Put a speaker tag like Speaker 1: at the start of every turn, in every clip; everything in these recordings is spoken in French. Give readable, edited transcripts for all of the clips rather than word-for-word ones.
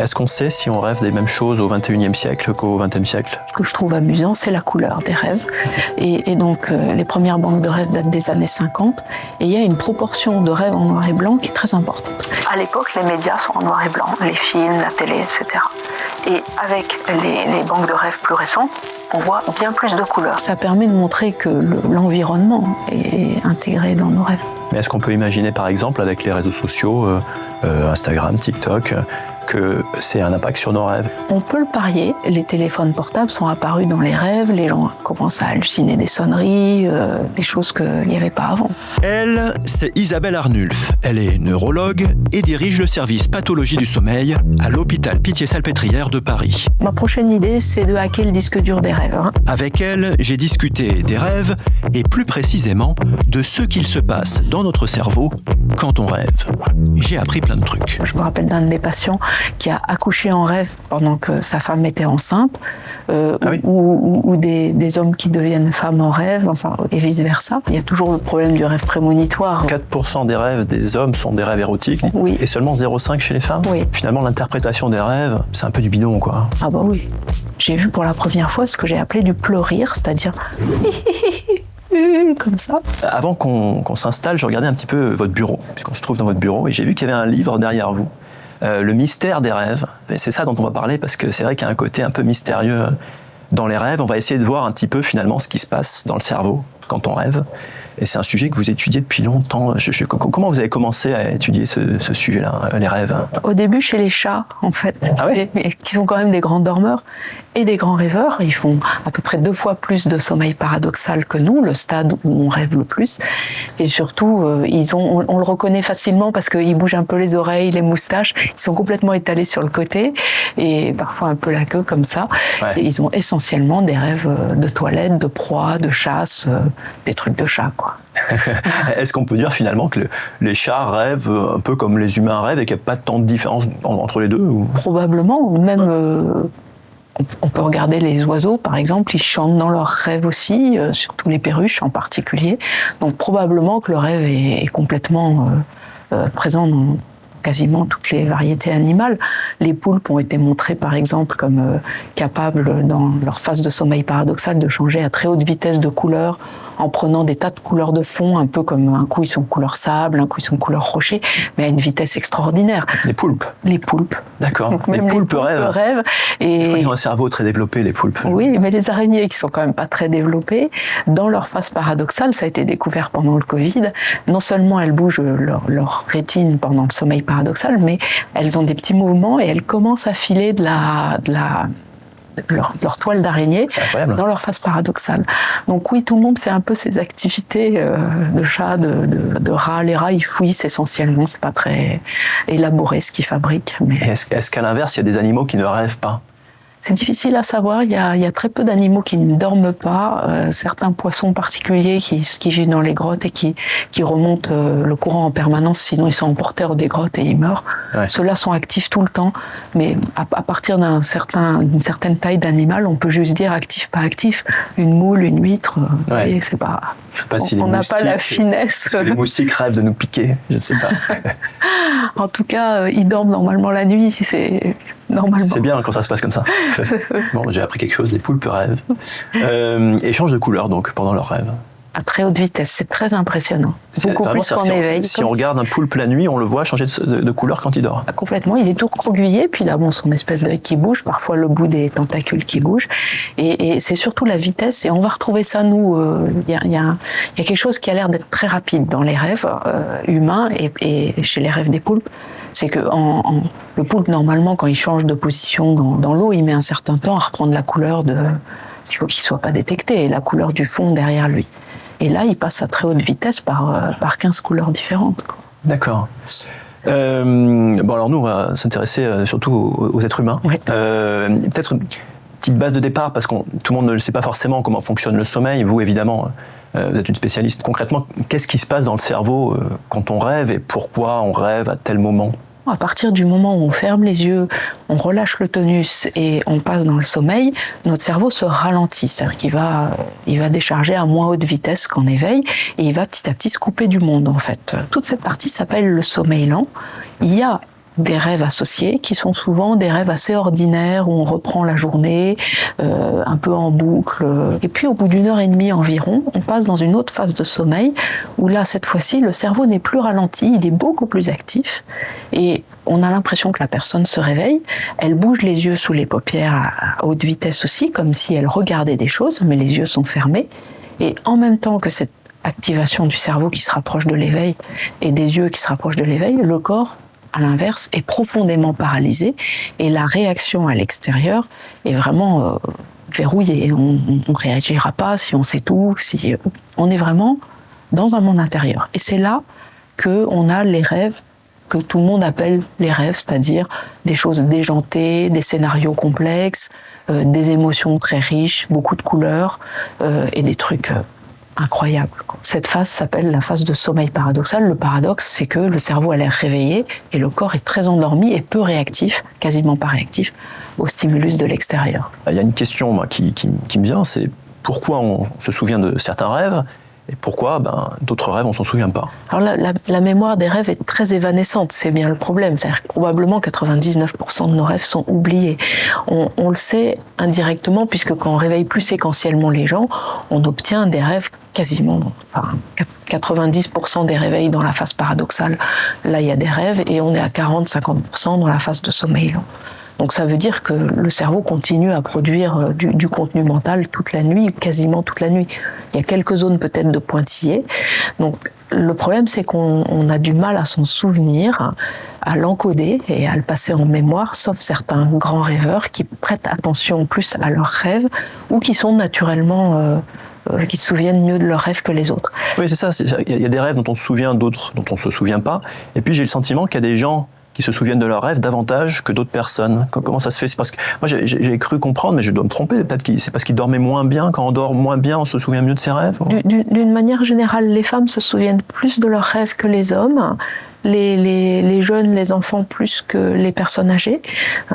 Speaker 1: Est-ce qu'on sait si on rêve des mêmes choses au XXIe siècle qu'au XXe siècle?
Speaker 2: Ce que je trouve amusant, c'est la couleur des rêves. Et donc, les premières banques de rêves datent des années 50. Et il y a une proportion de rêves en noir et blanc qui est très importante. À l'époque, les médias sont en noir et blanc, les films, la télé, etc. Et avec les banques de rêves plus récentes, on voit bien plus de couleurs. Ça permet de montrer que l'environnement est intégré dans nos rêves.
Speaker 1: Mais est-ce qu'on peut imaginer, par exemple, avec les réseaux sociaux, Instagram, TikTok, que c'est un impact sur nos rêves?
Speaker 2: On peut le parier. Les téléphones portables sont apparus dans les rêves. Les gens commencent à halluciner des sonneries, des choses qu'il n'y avait pas avant.
Speaker 3: Elle, c'est Isabelle Arnulf. Elle est neurologue et dirige le service pathologie du sommeil à l'hôpital Pitié-Salpêtrière de Paris.
Speaker 2: Ma prochaine idée, c'est de hacker le disque dur des rêves.
Speaker 3: Avec elle, j'ai discuté des rêves et plus précisément de ce qu'il se passe dans notre cerveau quand on rêve. J'ai appris plein de trucs.
Speaker 2: Je me rappelle d'un de mes patients qui a accouché en rêve pendant que sa femme était enceinte, ou des hommes qui deviennent femmes en rêve, enfin, et vice-versa. Il y a toujours le problème du rêve prémonitoire.
Speaker 1: 4% des rêves des hommes sont des rêves érotiques,
Speaker 2: oui.
Speaker 1: Et seulement 0,5% chez les femmes.
Speaker 2: Oui.
Speaker 1: Finalement, l'interprétation des rêves, c'est un peu du bidon, quoi.
Speaker 2: Ah bah oui. J'ai vu pour la première fois ce que j'ai appelé du pleurir, c'est-à-dire comme ça.
Speaker 1: Avant qu'on s'installe, je regardais un petit peu votre bureau, puisqu'on se trouve dans votre bureau, et j'ai vu qu'il y avait un livre derrière vous. Le mystère des rêves. Et c'est ça dont on va parler, parce que c'est vrai qu'il y a un côté un peu mystérieux dans les rêves. On va essayer de voir un petit peu finalement ce qui se passe dans le cerveau quand on rêve. Et c'est un sujet que vous étudiez depuis longtemps. Comment vous avez commencé à étudier ce sujet-là, les rêves?
Speaker 2: Au début, chez les chats, en fait,
Speaker 1: ah ouais
Speaker 2: qui sont quand même des grands dormeurs et des grands rêveurs. Ils font à peu près 2 fois plus de sommeil paradoxal que nous, le stade où on rêve le plus. Et surtout, on le reconnaît facilement parce qu'ils bougent un peu les oreilles, les moustaches. Ils sont complètement étalés sur le côté et parfois un peu la queue comme ça.
Speaker 1: Ouais.
Speaker 2: Et ils ont essentiellement des rêves de toilette, de proie, de chasse, des trucs de chat, quoi.
Speaker 1: Est-ce qu'on peut dire finalement que les chats rêvent un peu comme les humains rêvent et qu'il n'y a pas tant de différence entre les deux ou...
Speaker 2: Probablement, même on peut regarder les oiseaux par exemple, ils chantent dans leurs rêves aussi, surtout les perruches en particulier. Donc probablement que le rêve est complètement présent dans quasiment toutes les variétés animales. Les poulpes ont été montrées par exemple comme capables dans leur phase de sommeil paradoxal de changer à très haute vitesse de couleur en prenant des tas de couleurs de fond, un peu comme un coup ils sont couleur sable, un coup ils sont couleur rocher, mais à une vitesse extraordinaire.
Speaker 1: Les poulpes?
Speaker 2: Les poulpes.
Speaker 1: D'accord. Les poulpes rêvent.
Speaker 2: Et...
Speaker 1: Je crois qu'ils ont un cerveau très développé, les poulpes.
Speaker 2: Oui, mais les araignées qui sont quand même pas très développées, dans leur phase paradoxale, ça a été découvert pendant le Covid, non seulement elles bougent leur rétine pendant le sommeil paradoxal, mais elles ont des petits mouvements et elles commencent à filer leur toile d'araignée dans leur phase paradoxale. Donc oui, tout le monde fait un peu ces activités de chat, de rat. Les rats, ils fouillent essentiellement, c'est pas très élaboré ce qu'ils fabriquent. Mais...
Speaker 1: Est-ce qu'à l'inverse, il y a des animaux qui ne rêvent pas?
Speaker 2: C'est difficile à savoir, il y a très peu d'animaux qui ne dorment pas, certains poissons particuliers qui vivent dans les grottes et qui remontent le courant en permanence, sinon ils sont emportés hors des grottes et ils meurent. Ouais. Ceux-là sont actifs tout le temps, mais à partir d'une certaine taille d'animal, on peut juste dire actif, pas actif. Une moule, une huître, et c'est pas...
Speaker 1: Je sais pas si
Speaker 2: on n'a pas la finesse.
Speaker 1: Est-ce que les moustiques rêvent de nous piquer? Je ne sais pas.
Speaker 2: En tout cas, ils dorment normalement la nuit, c'est... Normalement.
Speaker 1: C'est bien quand ça se passe comme ça. Bon, j'ai appris quelque chose, les poulpes rêvent. Et changent de couleur donc pendant leur rêve.
Speaker 2: À très haute vitesse, c'est très impressionnant. Beaucoup plus qu'en éveil.
Speaker 1: Si on regarde un poulpe la nuit, on le voit changer de couleur quand il dort.
Speaker 2: Complètement, il est tout recroquevillé, puis là, son espèce d'œil qui bouge, parfois le bout des tentacules qui bouge. Et c'est surtout la vitesse, et on va retrouver ça, nous, il y a quelque chose qui a l'air d'être très rapide dans les rêves humains et chez les rêves des poulpes. C'est que le poulpe, normalement, quand il change de position dans l'eau, il met un certain temps à reprendre la couleur il faut qu'il ne soit pas détecté, la couleur du fond derrière lui. Et là, il passe à très haute vitesse par 15 couleurs différentes.
Speaker 1: D'accord. Bon, alors nous, on va s'intéresser surtout aux êtres humains.
Speaker 2: Ouais.
Speaker 1: Peut-être une petite base de départ, parce que tout le monde ne le sait pas forcément comment fonctionne le sommeil. Vous, évidemment, vous êtes une spécialiste. Concrètement, qu'est-ce qui se passe dans le cerveau quand on rêve et pourquoi on rêve à tel moment ?
Speaker 2: À partir du moment où on ferme les yeux, on relâche le tonus et on passe dans le sommeil, notre cerveau se ralentit. C'est-à-dire qu'il va décharger à moins haute vitesse qu'en éveil et il va petit à petit se couper du monde, en fait. Toute cette partie s'appelle le sommeil lent. Il y a des rêves associés qui sont souvent des rêves assez ordinaires où on reprend la journée un peu en boucle. Et puis au bout d'une heure et demie environ, on passe dans une autre phase de sommeil où là, cette fois-ci, le cerveau n'est plus ralenti, il est beaucoup plus actif et on a l'impression que la personne se réveille. Elle bouge les yeux sous les paupières à haute vitesse aussi, comme si elle regardait des choses, mais les yeux sont fermés. Et en même temps que cette activation du cerveau qui se rapproche de l'éveil et des yeux qui se rapprochent de l'éveil, le corps, à l'inverse, est profondément paralysé et la réaction à l'extérieur est vraiment verrouillée. On ne réagira pas si on s'étouffe, si on est vraiment dans un monde intérieur. Et c'est là qu'on a les rêves que tout le monde appelle les rêves, c'est-à-dire des choses déjantées, des scénarios complexes, des émotions très riches, beaucoup de couleurs et des trucs incroyable. Cette phase s'appelle la phase de sommeil paradoxal. Le paradoxe, c'est que le cerveau a l'air réveillé et le corps est très endormi et peu réactif, quasiment pas réactif, au stimulus de l'extérieur.
Speaker 1: Il y a une question qui me vient, c'est pourquoi on se souvient de certains rêves et pourquoi d'autres rêves, on ne s'en souvient pas.
Speaker 2: Alors la mémoire des rêves est très évanescente, c'est bien le problème. C'est-à-dire que probablement 99% de nos rêves sont oubliés. On le sait indirectement, puisque quand on réveille plus séquentiellement les gens, on obtient des rêves quasiment, 90% des réveils dans la phase paradoxale. Là, il y a des rêves et on est à 40-50% dans la phase de sommeil long. Donc ça veut dire que le cerveau continue à produire du contenu mental toute la nuit, quasiment toute la nuit. Il y a quelques zones peut-être de pointillés. Donc le problème, c'est qu'on a du mal à s'en souvenir, à l'encoder et à le passer en mémoire, sauf certains grands rêveurs qui prêtent attention plus à leurs rêves ou qui sont naturellement... qui se souviennent mieux de leurs rêves que les autres.
Speaker 1: Oui, c'est ça. Il y a des rêves dont on se souvient, d'autres dont on ne se souvient pas. Et puis j'ai le sentiment qu'il y a des gens qui se souviennent de leurs rêves davantage que d'autres personnes. Comment ça se fait ? C'est parce que moi j'ai cru comprendre, mais je dois me tromper. Peut-être que c'est parce qu'ils dormaient moins bien. Quand on dort moins bien, on se souvient mieux de ses rêves.
Speaker 2: D'une manière générale, les femmes se souviennent plus de leurs rêves que les hommes. Les jeunes, les enfants plus que les personnes âgées.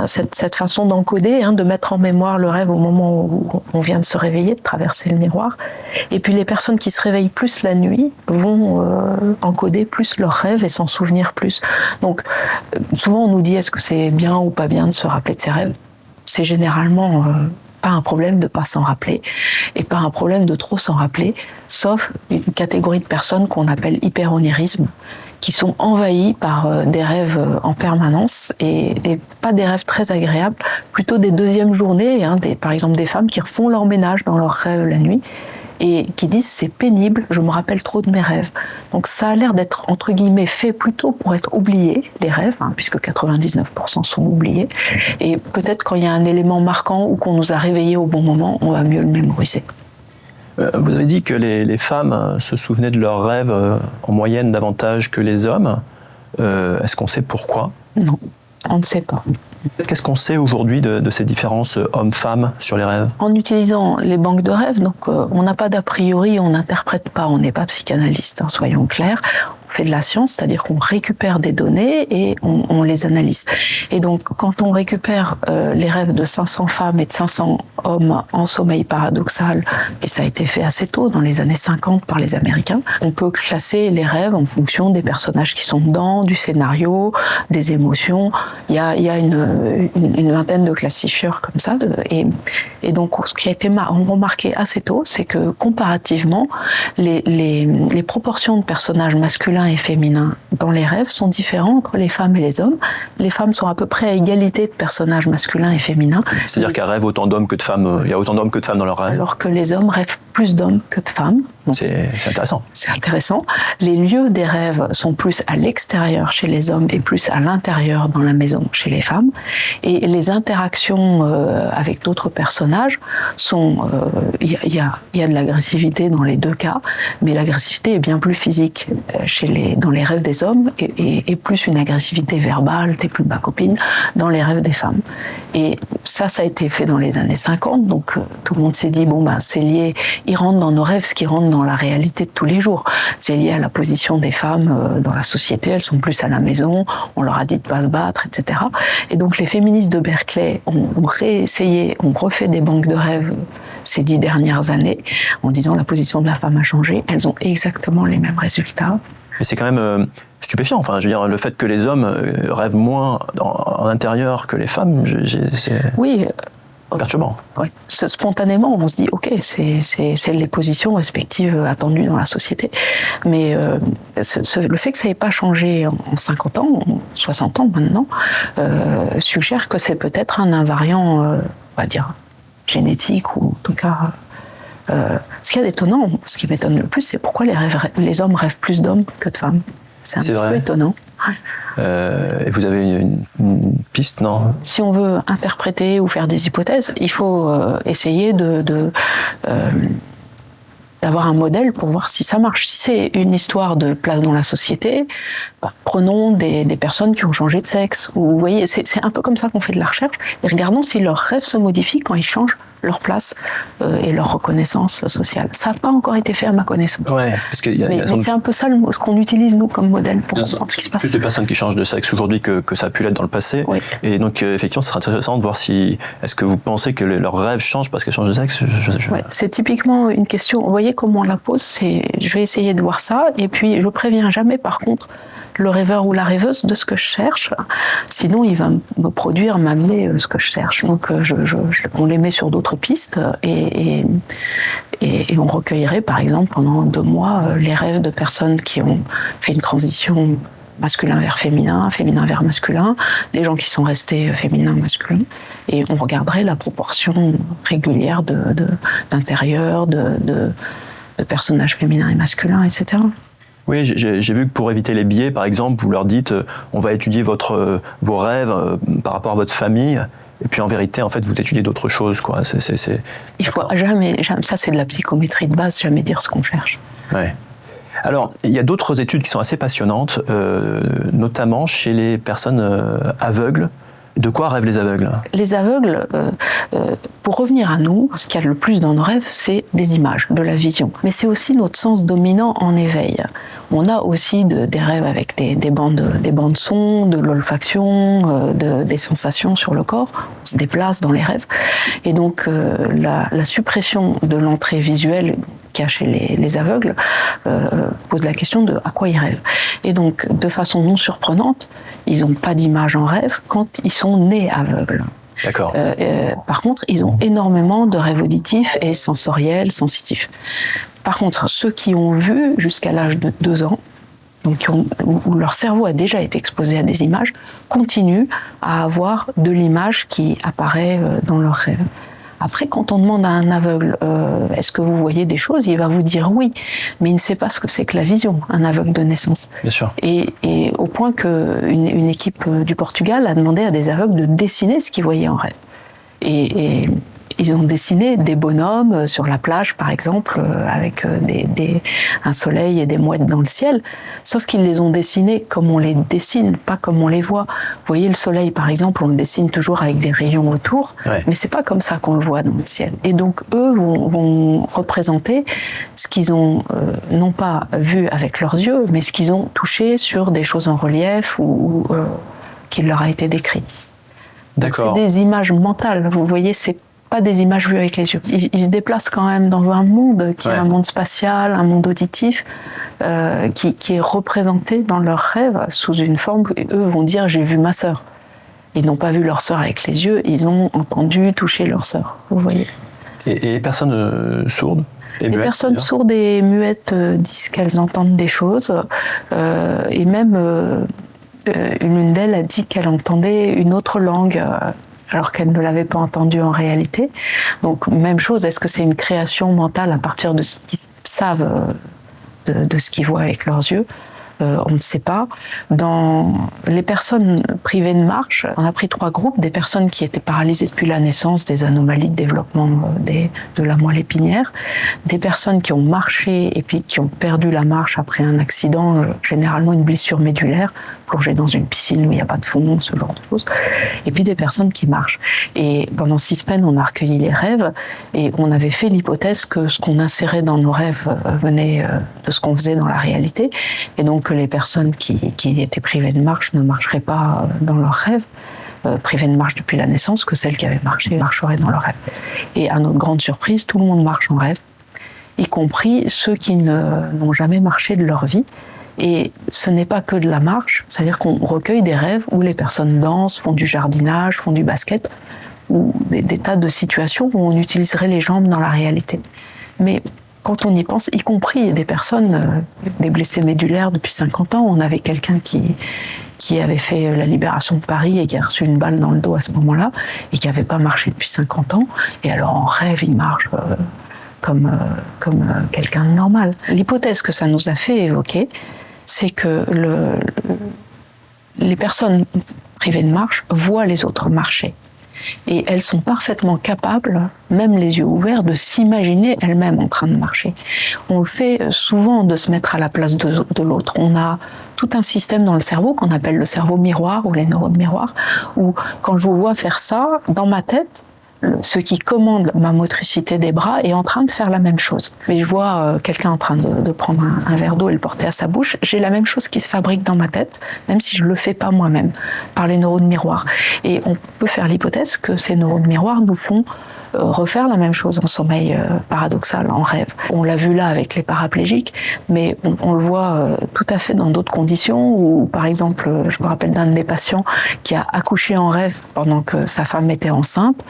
Speaker 2: Cette façon d'encoder, de mettre en mémoire le rêve au moment où on vient de se réveiller, de traverser le miroir. Et puis les personnes qui se réveillent plus la nuit vont encoder plus leurs rêves et s'en souvenir plus. Donc souvent on nous dit est-ce que c'est bien ou pas bien de se rappeler de ses rêves ? C'est généralement pas un problème de pas s'en rappeler et pas un problème de trop s'en rappeler, sauf une catégorie de personnes qu'on appelle hyperonirisme, qui sont envahis par des rêves en permanence et pas des rêves très agréables, plutôt des deuxièmes journées, par exemple des femmes qui refont leur ménage dans leurs rêves la nuit et qui disent c'est pénible, je me rappelle trop de mes rêves. Donc ça a l'air d'être entre guillemets fait plutôt pour être oublié, les rêves, puisque 99% sont oubliés, et peut-être quand il y a un élément marquant ou qu'on nous a réveillés au bon moment, on va mieux le mémoriser.
Speaker 1: Vous avez dit que les femmes se souvenaient de leurs rêves en moyenne davantage que les hommes. Est-ce qu'on sait pourquoi ?
Speaker 2: Non, on ne sait pas.
Speaker 1: Qu'est-ce qu'on sait aujourd'hui de ces différences hommes-femmes sur les rêves ?
Speaker 2: En utilisant les banques de rêves, donc on n'a pas d'a priori, on n'interprète pas, on n'est pas psychanalyste, soyons clairs. On fait de la science, c'est-à-dire qu'on récupère des données et on les analyse. Et donc, quand on récupère les rêves de 500 femmes et de 500 hommes en sommeil paradoxal, et ça a été fait assez tôt, dans les années 50 par les Américains, on peut classer les rêves en fonction des personnages qui sont dedans, du scénario, des émotions. Il y a une vingtaine de classifieurs comme ça. Et donc, ce qui a été remarqué assez tôt, c'est que comparativement, les proportions de personnages masculins et féminins dans les rêves sont différents entre les femmes et les hommes. Les femmes sont à peu près à égalité de personnages masculins et féminins.
Speaker 1: C'est-à-dire qu'elles rêvent autant d'hommes que de femmes, il y a autant d'hommes que de femmes dans leurs rêves.
Speaker 2: Alors que les hommes rêvent plus d'hommes que de femmes. Donc
Speaker 1: c'est intéressant.
Speaker 2: C'est intéressant. Les lieux des rêves sont plus à l'extérieur chez les hommes et plus à l'intérieur dans la maison chez les femmes. Et les interactions avec d'autres personnages sont... Il y a de l'agressivité dans les deux cas, mais l'agressivité est bien plus physique dans les rêves des hommes et plus une agressivité verbale, t'es plus ma copine, dans les rêves des femmes. Et ça a été fait dans les années 50, donc tout le monde s'est dit, c'est lié, ils rentrent dans nos rêves ce qui rentre dans la réalité de tous les jours. C'est lié à la position des femmes dans la société, elles sont plus à la maison, on leur a dit de pas se battre, etc. Et donc les féministes de Berkeley ont réessayé, ont refait des banques de rêves ces 10 dernières années, en disant la position de la femme a changé, elles ont exactement les mêmes résultats.
Speaker 1: Mais c'est quand même stupéfiant. Enfin, je veux dire, le fait que les hommes rêvent moins en intérieur que les femmes, c'est perturbant.
Speaker 2: Oui. Spontanément, on se dit, ok, c'est les positions respectives attendues dans la société. Mais le fait que ça n'ait pas changé en 50 ans, en 60 ans maintenant, suggère que c'est peut-être un invariant, on va dire, génétique, ou en tout cas... ce qui est étonnant, ce qui m'étonne le plus, c'est pourquoi les hommes rêvent plus d'hommes que de femmes. C'est un petit peu étonnant.
Speaker 1: Et vous avez une piste, non?
Speaker 2: Si on veut interpréter ou faire des hypothèses, il faut essayer d'avoir un modèle pour voir si ça marche. Si c'est une histoire de place dans la société, prenons des personnes qui ont changé de sexe. Ou, vous voyez, c'est un peu comme ça qu'on fait de la recherche. Et regardons si leurs rêves se modifient quand ils changent leur place et leur reconnaissance sociale. Ça n'a pas encore été fait à ma connaissance.
Speaker 1: Ouais, parce que
Speaker 2: mais c'est un peu ça ce qu'on utilise, nous, comme modèle pour comprendre ce qui se passe.
Speaker 1: Plus de personnes qui changent de sexe aujourd'hui que ça a pu l'être dans le passé. Oui. Et donc, effectivement, ce serait intéressant de voir si... Est-ce que vous pensez que leurs rêves changent parce qu'elles changent de sexe?
Speaker 2: Ouais, c'est typiquement une question... Vous voyez comment on la pose? Je vais essayer de voir ça, et puis je préviens jamais, par contre, le rêveur ou la rêveuse de ce que je cherche. Sinon, il va m'amener ce que je cherche. Donc, on les met sur d'autres pistes et on recueillerait, par exemple, pendant 2 mois, les rêves de personnes qui ont fait une transition masculin vers féminin, féminin vers masculin, des gens qui sont restés féminin-masculin, et on regarderait la proportion régulière d'intérieur, de personnages féminins et masculins, etc.
Speaker 1: Oui, j'ai vu que pour éviter les biais, par exemple, vous leur dites on va étudier vos rêves par rapport à votre famille, et puis en vérité, en fait, vous étudiez d'autres choses, quoi.
Speaker 2: Il faut jamais, ça c'est de la psychométrie de base, jamais dire ce qu'on cherche.
Speaker 1: Ouais. Alors, il y a d'autres études qui sont assez passionnantes, notamment chez les personnes aveugles. De quoi rêvent les aveugles?
Speaker 2: Les aveugles, pour revenir à nous, ce qu'il y a le plus dans nos rêves, c'est des images, de la vision. Mais c'est aussi notre sens dominant en éveil. On a aussi des rêves avec des bandes son, de l'olfaction, des sensations sur le corps. On se déplace dans les rêves. Et donc, la suppression de l'entrée visuelle qu'il y a chez les aveugles pose la question de à quoi ils rêvent. Et donc, de façon non surprenante, ils n'ont pas d'image en rêve quand ils sont nés aveugles.
Speaker 1: D'accord.
Speaker 2: Par contre, ils ont énormément de rêves auditifs et sensoriels, sensitifs. Par contre, ceux qui ont vu jusqu'à l'âge de 2 ans, donc où leur cerveau a déjà été exposé à des images, continuent à avoir de l'image qui apparaît dans leurs rêves. Après, quand on demande à un aveugle est-ce que vous voyez des choses, il va vous dire oui, mais il ne sait pas ce que c'est que la vision, un aveugle de naissance.
Speaker 1: Bien sûr.
Speaker 2: Et au point qu'une équipe du Portugal a demandé à des aveugles de dessiner ce qu'ils voyaient en rêve. Et ils ont dessiné des bonhommes sur la plage, par exemple, avec un soleil et des mouettes dans le ciel. Sauf qu'ils les ont dessinés comme on les dessine, pas comme on les voit. Vous voyez, le soleil, par exemple, on le dessine toujours avec des rayons autour, mais c'est pas comme ça qu'on le voit dans le ciel. Et donc, eux vont représenter ce qu'ils ont non pas vu avec leurs yeux, mais ce qu'ils ont touché sur des choses en relief ou qui leur a été décrit.
Speaker 1: D'accord.
Speaker 2: C'est des images mentales, vous voyez, c'est pas des images vues avec les yeux. Ils se déplacent quand même dans un monde qui est un monde spatial, un monde auditif, qui est représenté dans leurs rêves sous une forme qu'eux vont dire « j'ai vu ma sœur ». Ils n'ont pas vu leur sœur avec les yeux, ils ont entendu toucher leur sœur, vous voyez.
Speaker 1: Et les personnes sourdes et muettes,
Speaker 2: les personnes sourdes et muettes disent qu'elles entendent des choses, et même l'une d'elles a dit qu'elle entendait une autre langue, alors qu'elle ne l'avait pas entendu en réalité. Donc, même chose, est-ce que c'est une création mentale à partir de ce qu'ils savent, de ce qu'ils voient avec leurs yeux? On ne sait pas. Dans les personnes privées de marche, on a pris 3 groupes, des personnes qui étaient paralysées depuis la naissance, des anomalies de développement de la moelle épinière, des personnes qui ont marché et puis qui ont perdu la marche après un accident, généralement une blessure médulaire, plongée dans une piscine où il n'y a pas de fond, ce genre de choses, et puis des personnes qui marchent. Et pendant 6 semaines, on a recueilli les rêves et on avait fait l'hypothèse que ce qu'on insérait dans nos rêves venait de ce qu'on faisait dans la réalité, et donc que les personnes qui étaient privées de marche ne marcheraient pas dans leurs rêves, privées de marche depuis la naissance, que celles qui avaient marché marcheraient dans leurs rêves. Et à notre grande surprise, tout le monde marche en rêve, y compris ceux qui n'ont jamais marché de leur vie. Et ce n'est pas que de la marche, c'est-à-dire qu'on recueille des rêves où les personnes dansent, font du jardinage, font du basket, ou des tas de situations où on utiliserait les jambes dans la réalité. Mais quand on y pense, y compris des personnes, des blessés médulaires depuis 50 ans, on avait quelqu'un qui avait fait la libération de Paris et qui a reçu une balle dans le dos à ce moment-là, et qui n'avait pas marché depuis 50 ans, et alors en rêve, il marche comme quelqu'un de normal. L'hypothèse que ça nous a fait évoquer, c'est que les personnes privées de marche voient les autres marcher. Et elles sont parfaitement capables, même les yeux ouverts, de s'imaginer elles-mêmes en train de marcher. On le fait souvent de se mettre à la place de l'autre. On a tout un système dans le cerveau qu'on appelle le cerveau miroir ou les neurones miroirs, où quand je vous vois faire ça, dans ma tête, ce qui commande ma motricité des bras est en train de faire la même chose. Mais je vois quelqu'un en train de prendre un verre d'eau et le porter à sa bouche, j'ai la même chose qui se fabrique dans ma tête, même si je ne le fais pas moi-même, par les neurones miroirs. Et on peut faire l'hypothèse que ces neurones miroirs nous font refaire la même chose en sommeil paradoxal, en rêve. On l'a vu là avec les paraplégiques, mais on le voit tout à fait dans d'autres conditions, où par exemple, je me rappelle d'un de mes patients qui a accouché en rêve pendant que sa femme était enceinte,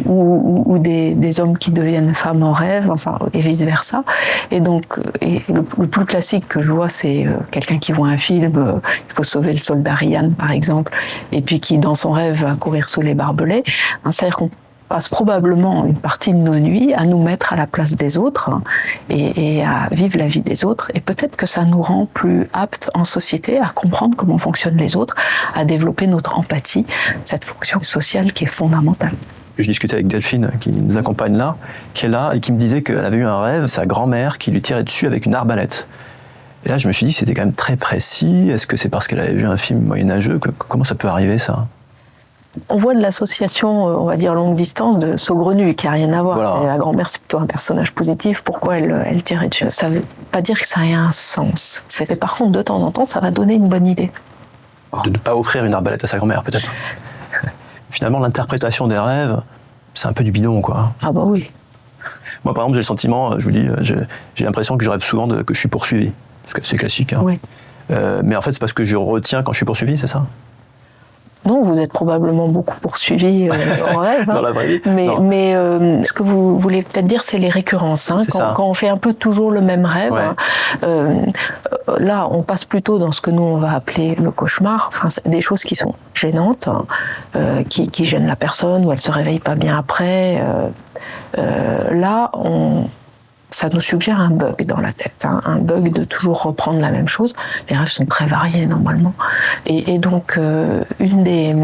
Speaker 2: ou des hommes qui deviennent femmes en rêve, enfin, et vice-versa. Et donc, le plus classique que je vois, c'est quelqu'un qui voit un film, il faut sauver le soldat Ryan, par exemple, et puis qui, dans son rêve, va courir sous les barbelés. C'est-à-dire qu'on passe probablement une partie de nos nuits à nous mettre à la place des autres et à vivre la vie des autres. Et peut-être que ça nous rend plus aptes en société à comprendre comment fonctionnent les autres, à développer notre empathie, cette fonction sociale qui est fondamentale.
Speaker 1: Je discutais avec Delphine, qui nous accompagne là, qui est là et qui me disait qu'elle avait eu un rêve, sa grand-mère qui lui tirait dessus avec une arbalète. Et là, je me suis dit, c'était quand même très précis. Est-ce que c'est parce qu'elle avait vu un film moyenâgeux? Comment ça peut arriver, ça?
Speaker 2: On voit de l'association, on va dire longue distance, de saugrenu, qui n'a rien à voir.
Speaker 1: Voilà.
Speaker 2: La grand-mère, c'est plutôt un personnage positif. Pourquoi elle tirait dessus? Ça ne veut pas dire que ça ait un sens. Par contre, de temps en temps, ça va donner une bonne idée.
Speaker 1: De ne pas offrir une arbalète à sa grand-mère, peut-être. Finalement, l'interprétation des rêves, c'est un peu du bidon, quoi.
Speaker 2: Ah bah oui.
Speaker 1: Moi, par exemple, j'ai le sentiment, je vous dis, j'ai l'impression que je rêve souvent que je suis poursuivi. Parce que c'est classique. Hein.
Speaker 2: Oui.
Speaker 1: Mais en fait, c'est parce que je retiens quand je suis poursuivi, c'est ça?
Speaker 2: Non, vous êtes probablement beaucoup poursuivi en rêve.
Speaker 1: Dans la vraie vie.
Speaker 2: Mais ce que vous voulez peut-être dire, c'est les récurrences. Hein. Quand on fait un peu toujours le même rêve, ouais. Là, on passe plutôt dans ce que nous, on va appeler le cauchemar. Enfin, des choses qui sont gênantes, qui gênent la personne, ou elle se réveille pas bien après. Là, ça nous suggère un bug dans la tête, hein, un bug de toujours reprendre la même chose. Les rêves sont très variés normalement. Et donc, une des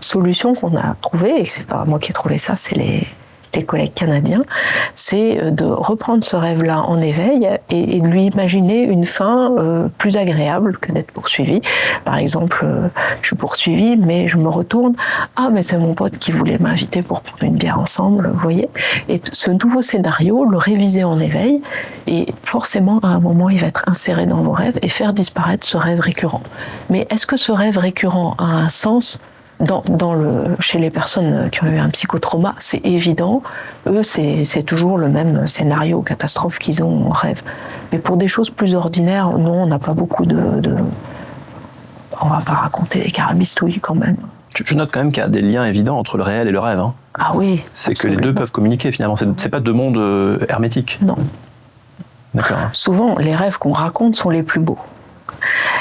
Speaker 2: solutions qu'on a trouvées, et c'est pas moi qui ai trouvé ça, c'est les collègues canadiens, c'est de reprendre ce rêve-là en éveil et de lui imaginer une fin plus agréable que d'être poursuivi. Par exemple, je suis poursuivi, mais je me retourne. Ah, mais c'est mon pote qui voulait m'inviter pour prendre une bière ensemble, vous voyez. Et ce nouveau scénario, le réviser en éveil, et forcément, à un moment, il va être inséré dans vos rêves et faire disparaître ce rêve récurrent. Mais est-ce que ce rêve récurrent a un sens ? Chez les personnes qui ont eu un psychotrauma, c'est évident. Eux, c'est toujours le même scénario catastrophe qu'ils ont en rêve. Mais pour des choses plus ordinaires, non, on n'a pas beaucoup on va pas raconter des carabistouilles quand même.
Speaker 1: Je note quand même qu'il y a des liens évidents entre le réel et le rêve. Hein.
Speaker 2: Ah oui.
Speaker 1: C'est absolument. Que les deux peuvent communiquer finalement. C'est pas deux mondes hermétiques.
Speaker 2: Non.
Speaker 1: D'accord.
Speaker 2: Souvent, les rêves qu'on raconte sont les plus beaux.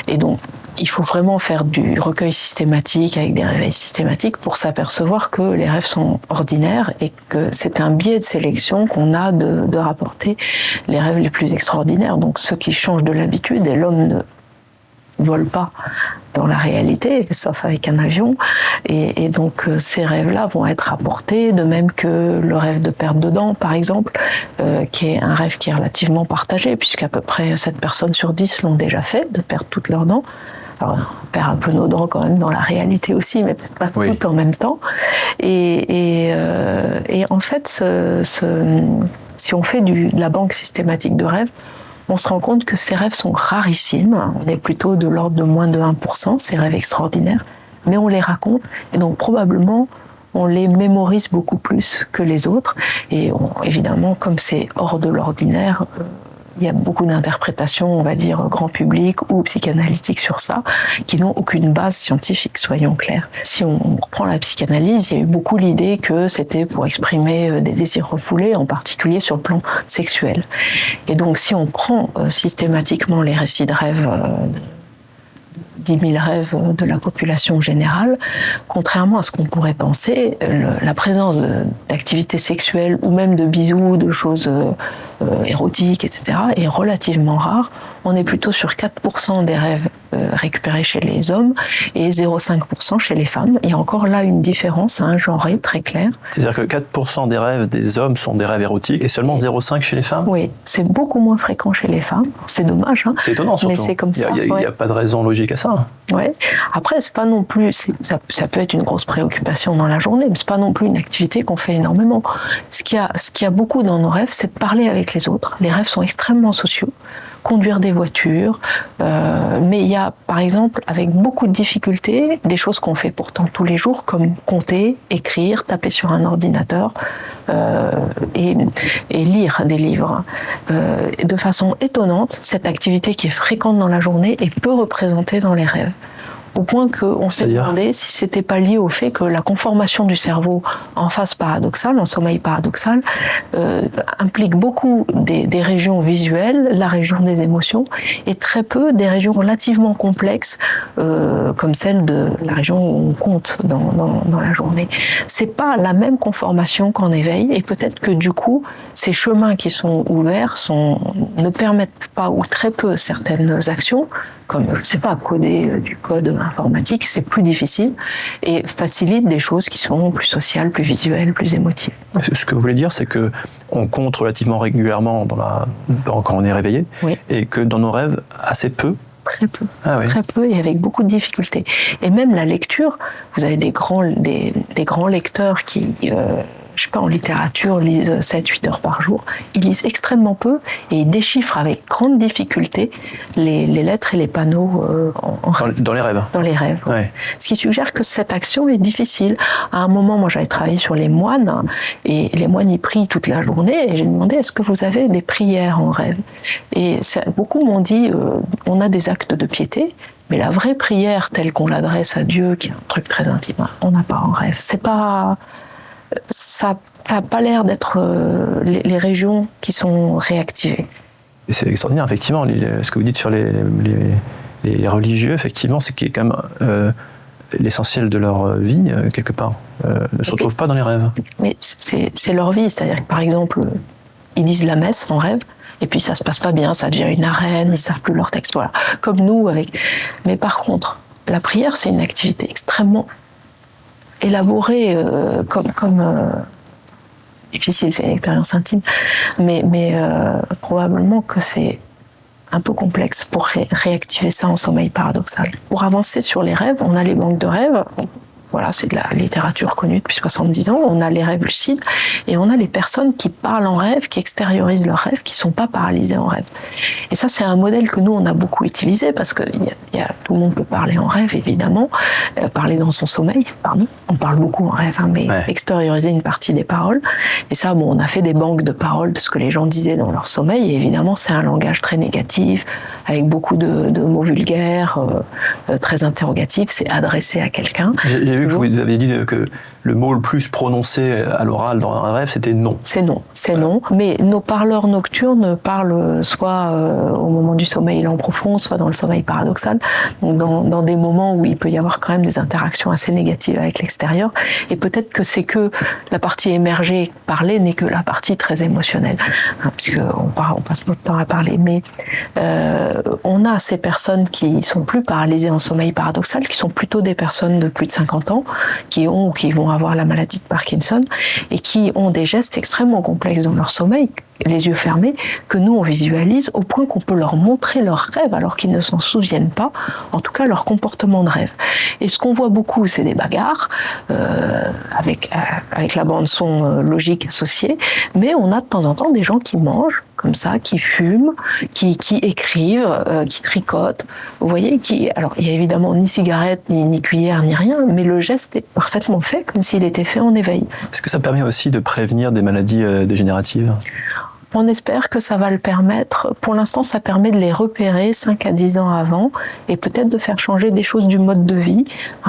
Speaker 2: Et donc, il faut vraiment faire du recueil systématique avec des réveils systématiques pour s'apercevoir que les rêves sont ordinaires et que c'est un biais de sélection qu'on a de rapporter les rêves les plus extraordinaires. Donc ceux qui changent de l'habitude, et l'homme ne vole pas dans la réalité, sauf avec un avion. Et donc ces rêves-là vont être rapportés, de même que le rêve de perte de dents, par exemple, qui est un rêve qui est relativement partagé, puisqu'à peu près 7 personnes sur 10 l'ont déjà fait, de perdre toutes leurs dents. Alors, on perd un peu nos dents quand même dans la réalité aussi, mais peut-être pas toutes en même temps. Et en fait, si on fait de la banque systématique de rêves, on se rend compte que ces rêves sont rarissimes. On est plutôt de l'ordre de moins de 1%, ces rêves extraordinaires, mais on les raconte, et donc probablement on les mémorise beaucoup plus que les autres. Et évidemment, comme c'est hors de l'ordinaire, il y a beaucoup d'interprétations, on va dire, grand public ou psychanalytiques sur ça, qui n'ont aucune base scientifique, soyons clairs. Si on reprend la psychanalyse, il y a eu beaucoup l'idée que c'était pour exprimer des désirs refoulés, en particulier sur le plan sexuel. Et donc, si on prend systématiquement les récits de rêves, 10 000 rêves de la population générale, contrairement à ce qu'on pourrait penser, la présence d'activités sexuelles ou même de bisous, de choses érotiques, etc., est relativement rare. On est plutôt sur 4% des rêves récupérés chez les hommes et 0,5% chez les femmes. Il y a encore là une différence, un genre très clair.
Speaker 1: C'est-à-dire que 4% des rêves des hommes sont des rêves érotiques et seulement 0,5% chez les femmes?
Speaker 2: Oui, c'est beaucoup moins fréquent chez les femmes. C'est dommage. Hein,
Speaker 1: c'est étonnant surtout.
Speaker 2: Mais c'est comme ça.
Speaker 1: Il n'y a pas de raison logique à ça.
Speaker 2: Ouais. Après, c'est pas non plus. Ça peut être une grosse préoccupation dans la journée, mais c'est pas non plus une activité qu'on fait énormément. Ce qu'il y a beaucoup dans nos rêves, c'est de parler avec les autres. Les rêves sont extrêmement sociaux. Conduire des voitures, mais il y a, par exemple, avec beaucoup de difficultés, des choses qu'on fait pourtant tous les jours, comme compter, écrire, taper sur un ordinateur et lire des livres. De façon étonnante, cette activité qui est fréquente dans la journée est peu représentée dans les rêves. Au point qu'on s'est demandé si c'était pas lié au fait que la conformation du cerveau en phase paradoxale, en sommeil paradoxal, implique beaucoup des régions visuelles, la région des émotions, et très peu des régions relativement complexes, comme celle de la région où on compte dans la journée. C'est pas la même conformation qu'en éveil, et peut-être que du coup, ces chemins qui sont ouverts ne permettent pas ou très peu certaines actions, comme, je ne sais pas, coder du code informatique, c'est plus difficile et facilite des choses qui sont plus sociales, plus visuelles, plus émotives.
Speaker 1: Ce que vous voulez dire, c'est que on compte relativement régulièrement quand on est réveillé, oui, et que dans nos rêves, assez peu.
Speaker 2: Très peu, très peu et avec beaucoup de difficultés. Et même la lecture, vous avez des grands lecteurs qui... je sais pas, en littérature, lisent 7-8 heures par jour. Ils lisent extrêmement peu et ils déchiffrent avec grande difficulté les lettres et les panneaux
Speaker 1: dans les rêves.
Speaker 2: Dans les rêves. Ouais. Ce qui suggère que cette action est difficile. À un moment, moi, j'avais travaillé sur les moines et les moines, ils prient toute la journée et j'ai demandé, est-ce que vous avez des prières en rêve? Et beaucoup m'ont dit, on a des actes de piété, mais la vraie prière telle qu'on l'adresse à Dieu, qui est un truc très intime, on n'a pas en rêve. C'est pas... Ça n'a pas l'air d'être les régions qui sont réactivées.
Speaker 1: Et c'est extraordinaire, effectivement, ce que vous dites sur les religieux, effectivement, c'est qui est quand même l'essentiel de leur vie, quelque part, ne se retrouve pas dans les rêves.
Speaker 2: Mais c'est leur vie, c'est-à-dire que, par exemple, ils disent la messe en rêve, et puis ça se passe pas bien, ça devient une arène, ils savent plus leur texte, voilà. Comme nous, Mais par contre, la prière, c'est une activité extrêmement élaboré difficile, c'est une expérience intime, mais probablement que c'est un peu complexe pour réactiver ça en sommeil paradoxal. Pour avancer sur les rêves, on a les banques de rêves. Voilà, c'est de la littérature connue depuis 70 ans. On a les rêves lucides et on a les personnes qui parlent en rêve, qui extériorisent leurs rêves, qui sont pas paralysées en rêve. Et ça, c'est un modèle que nous, on a beaucoup utilisé parce que tout le monde peut parler en rêve, évidemment, parler dans son sommeil, pardon. On parle beaucoup en rêve, mais extérioriser une partie des paroles. Et ça, on a fait des banques de paroles de ce que les gens disaient dans leur sommeil. Et évidemment, c'est un langage très négatif, avec beaucoup de mots vulgaires, très interrogatifs. C'est adressé à quelqu'un.
Speaker 1: J'ai vu que vous avez dit que le mot le plus prononcé à l'oral dans un rêve, c'était non.
Speaker 2: C'est non. Mais nos parleurs nocturnes parlent soit au moment du sommeil lent profond, soit dans le sommeil paradoxal, donc dans des moments où il peut y avoir quand même des interactions assez négatives avec l'extérieur. Et peut-être que c'est que la partie émergée, parler, n'est que la partie très émotionnelle, puisqu'on passe notre temps à parler. Mais on a ces personnes qui sont plus paralysées en sommeil paradoxal, qui sont plutôt des personnes de plus de 50 ans, qui vont avoir la maladie de Parkinson et qui ont des gestes extrêmement complexes dans leur sommeil, les yeux fermés, que nous on visualise au point qu'on peut leur montrer leurs rêves alors qu'ils ne s'en souviennent pas, en tout cas leur comportement de rêve. Et ce qu'on voit beaucoup, c'est des bagarres avec la bande son logique associée, mais on a de temps en temps des gens qui mangent comme ça, qui fument, qui écrivent, qui tricotent. Vous voyez, alors il y a évidemment ni cigarette, ni cuillère, ni rien, mais le geste est parfaitement fait, comme s'il était fait en éveil.
Speaker 1: Est-ce que ça permet aussi de prévenir des maladies dégénératives ?
Speaker 2: On espère que ça va le permettre. Pour l'instant, ça permet de les repérer 5 à 10 ans avant et peut-être de faire changer des choses du mode de vie.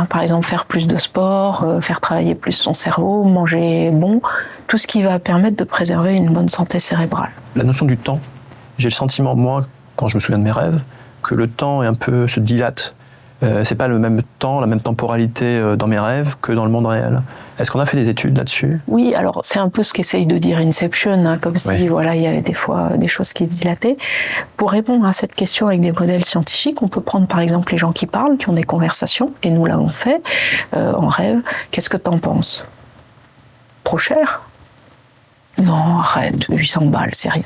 Speaker 2: Par exemple, faire plus de sport, faire travailler plus son cerveau, manger bon, tout ce qui va permettre de préserver une bonne santé cérébrale.
Speaker 1: La notion du temps, j'ai le sentiment, moi, quand je me souviens de mes rêves, que le temps est un peu se dilate. C'est pas le même temps, la même temporalité dans mes rêves que dans le monde réel. Est-ce qu'on a fait des études là-dessus ?
Speaker 2: Oui, alors c'est un peu ce qu'essaye de dire Inception, comme si voilà, il y avait des fois des choses qui se dilataient. Pour répondre à cette question avec des modèles scientifiques, on peut prendre par exemple les gens qui parlent, qui ont des conversations, et nous l'avons fait en rêve. Qu'est-ce que t'en penses ? Trop cher ? Non, arrête, 800 balles, c'est rien.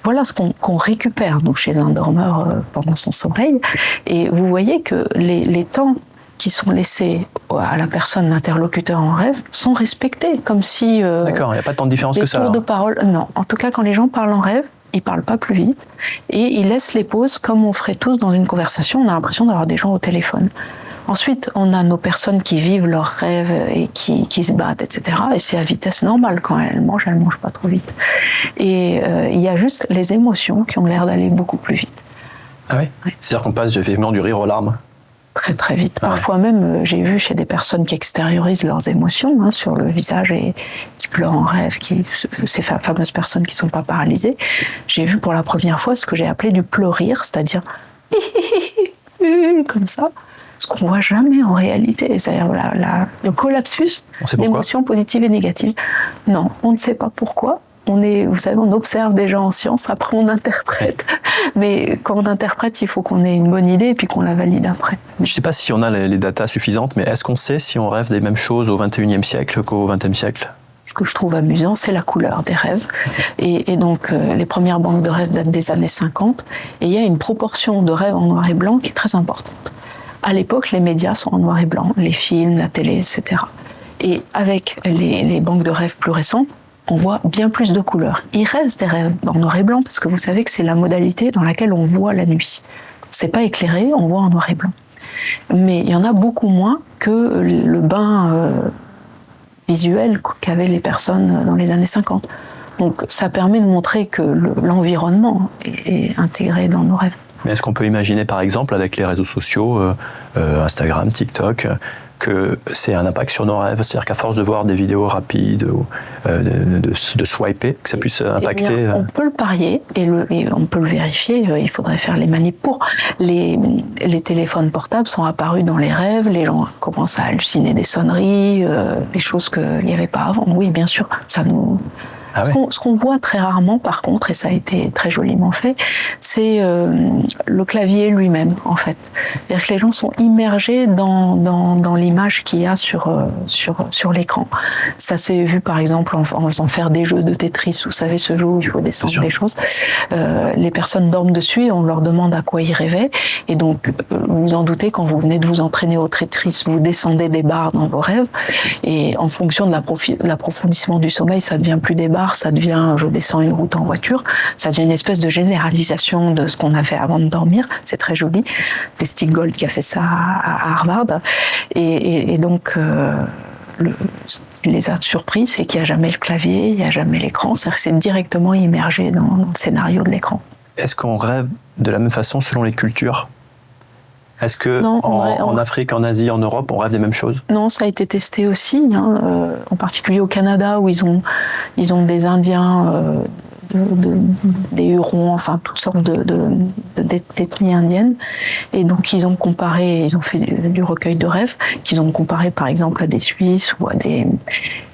Speaker 2: Voilà ce qu'on récupère nous, chez un dormeur pendant son sommeil. Et vous voyez que les temps qui sont laissés à la personne, l'interlocuteur en rêve, sont respectés. Comme si...
Speaker 1: D'accord, il n'y a pas tant de différence que ça.
Speaker 2: Les tours
Speaker 1: alors.
Speaker 2: de parole, non. En tout cas, quand les gens parlent en rêve, ils parlent pas plus vite. Et ils laissent les pauses comme on ferait tous dans une conversation. On a l'impression d'avoir des gens au téléphone. Ensuite, on a nos personnes qui vivent leurs rêves et qui se battent, etc. Et c'est à vitesse normale. Quand elles mangent pas trop vite. Et il y a juste les émotions qui ont l'air d'aller beaucoup plus vite.
Speaker 1: Ah oui, ouais. C'est-à-dire qu'on passe effectivement du rire aux larmes.
Speaker 2: Très très vite. Parfois même, j'ai vu chez des personnes qui extériorisent leurs émotions sur le visage et qui pleurent en rêve, ces fameuses personnes qui ne sont pas paralysées. J'ai vu pour la première fois ce que j'ai appelé du pleurir, c'est-à-dire comme ça. Ce qu'on ne voit jamais en réalité, c'est-à-dire le collapsus d'émotions positives et négatives. Non, on ne sait pas pourquoi. Vous savez, on observe des gens en sciences, après on interprète. Mais quand on interprète, il faut qu'on ait une bonne idée et puis qu'on la valide après.
Speaker 1: Je ne sais pas si on a les datas suffisantes, mais est-ce qu'on sait si on rêve des mêmes choses au XXIe siècle qu'au XXe siècle ?
Speaker 2: Ce que je trouve amusant, c'est la couleur des rêves. Et donc, les premières banques de rêves datent des années 50. Et il y a une proportion de rêves en noir et blanc qui est très importante. À l'époque, les médias sont en noir et blanc, les films, la télé, etc. Et avec les banques de rêves plus récentes, on voit bien plus de couleurs. Il reste des rêves en noir et blanc parce que vous savez que c'est la modalité dans laquelle on voit la nuit. C'est pas éclairé, on voit en noir et blanc. Mais il y en a beaucoup moins que le bain visuel qu'avaient les personnes dans les années 50. Donc ça permet de montrer que l'environnement est intégré dans nos rêves.
Speaker 1: Mais est-ce qu'on peut imaginer, par exemple, avec les réseaux sociaux, Instagram, TikTok, que c'est un impact sur nos rêves ? C'est-à-dire qu'à force de voir des vidéos rapides, ou de swiper, que ça puisse impacter...
Speaker 2: On peut le parier et on peut le vérifier. Il faudrait faire les manips pour. Les téléphones portables sont apparus dans les rêves. Les gens commencent à halluciner des sonneries, des choses qu'il n'y avait pas avant. Oui, bien sûr, ça nous... Ce qu'on voit très rarement, par contre, et ça a été très joliment fait, c'est le clavier lui-même, en fait. C'est-à-dire que les gens sont immergés dans l'image qu'il y a sur l'écran. Ça s'est vu, par exemple, en faisant faire des jeux de Tetris. Vous savez, ce jeu où il faut descendre des choses. Les personnes dorment dessus et on leur demande à quoi ils rêvaient. Et donc, vous vous en doutez, quand vous venez de vous entraîner au Tetris, vous descendez des barres dans vos rêves. Et en fonction de l'approfondissement du sommeil, ça devient plus des barres, ça devient je descends une route en voiture, ça devient une espèce de généralisation de ce qu'on a fait avant de dormir. C'est très joli. C'est Stig Gold qui a fait ça à Harvard. Et donc, ce qui les a surpris, c'est qu'il n'y a jamais le clavier, il n'y a jamais l'écran. C'est-à-dire que c'est directement immergé dans le scénario de l'écran.
Speaker 1: Est-ce qu'on rêve de la même façon selon les cultures ? Est-ce que en Afrique, en Asie, en Europe, on rêve des mêmes choses ?
Speaker 2: Non, ça a été testé aussi, en particulier au Canada, où ils ont des Indiens, des Hurons, enfin toutes sortes d'ethnies indiennes. Et donc ils ont fait du recueil de rêves, qu'ils ont comparé par exemple à des Suisses ou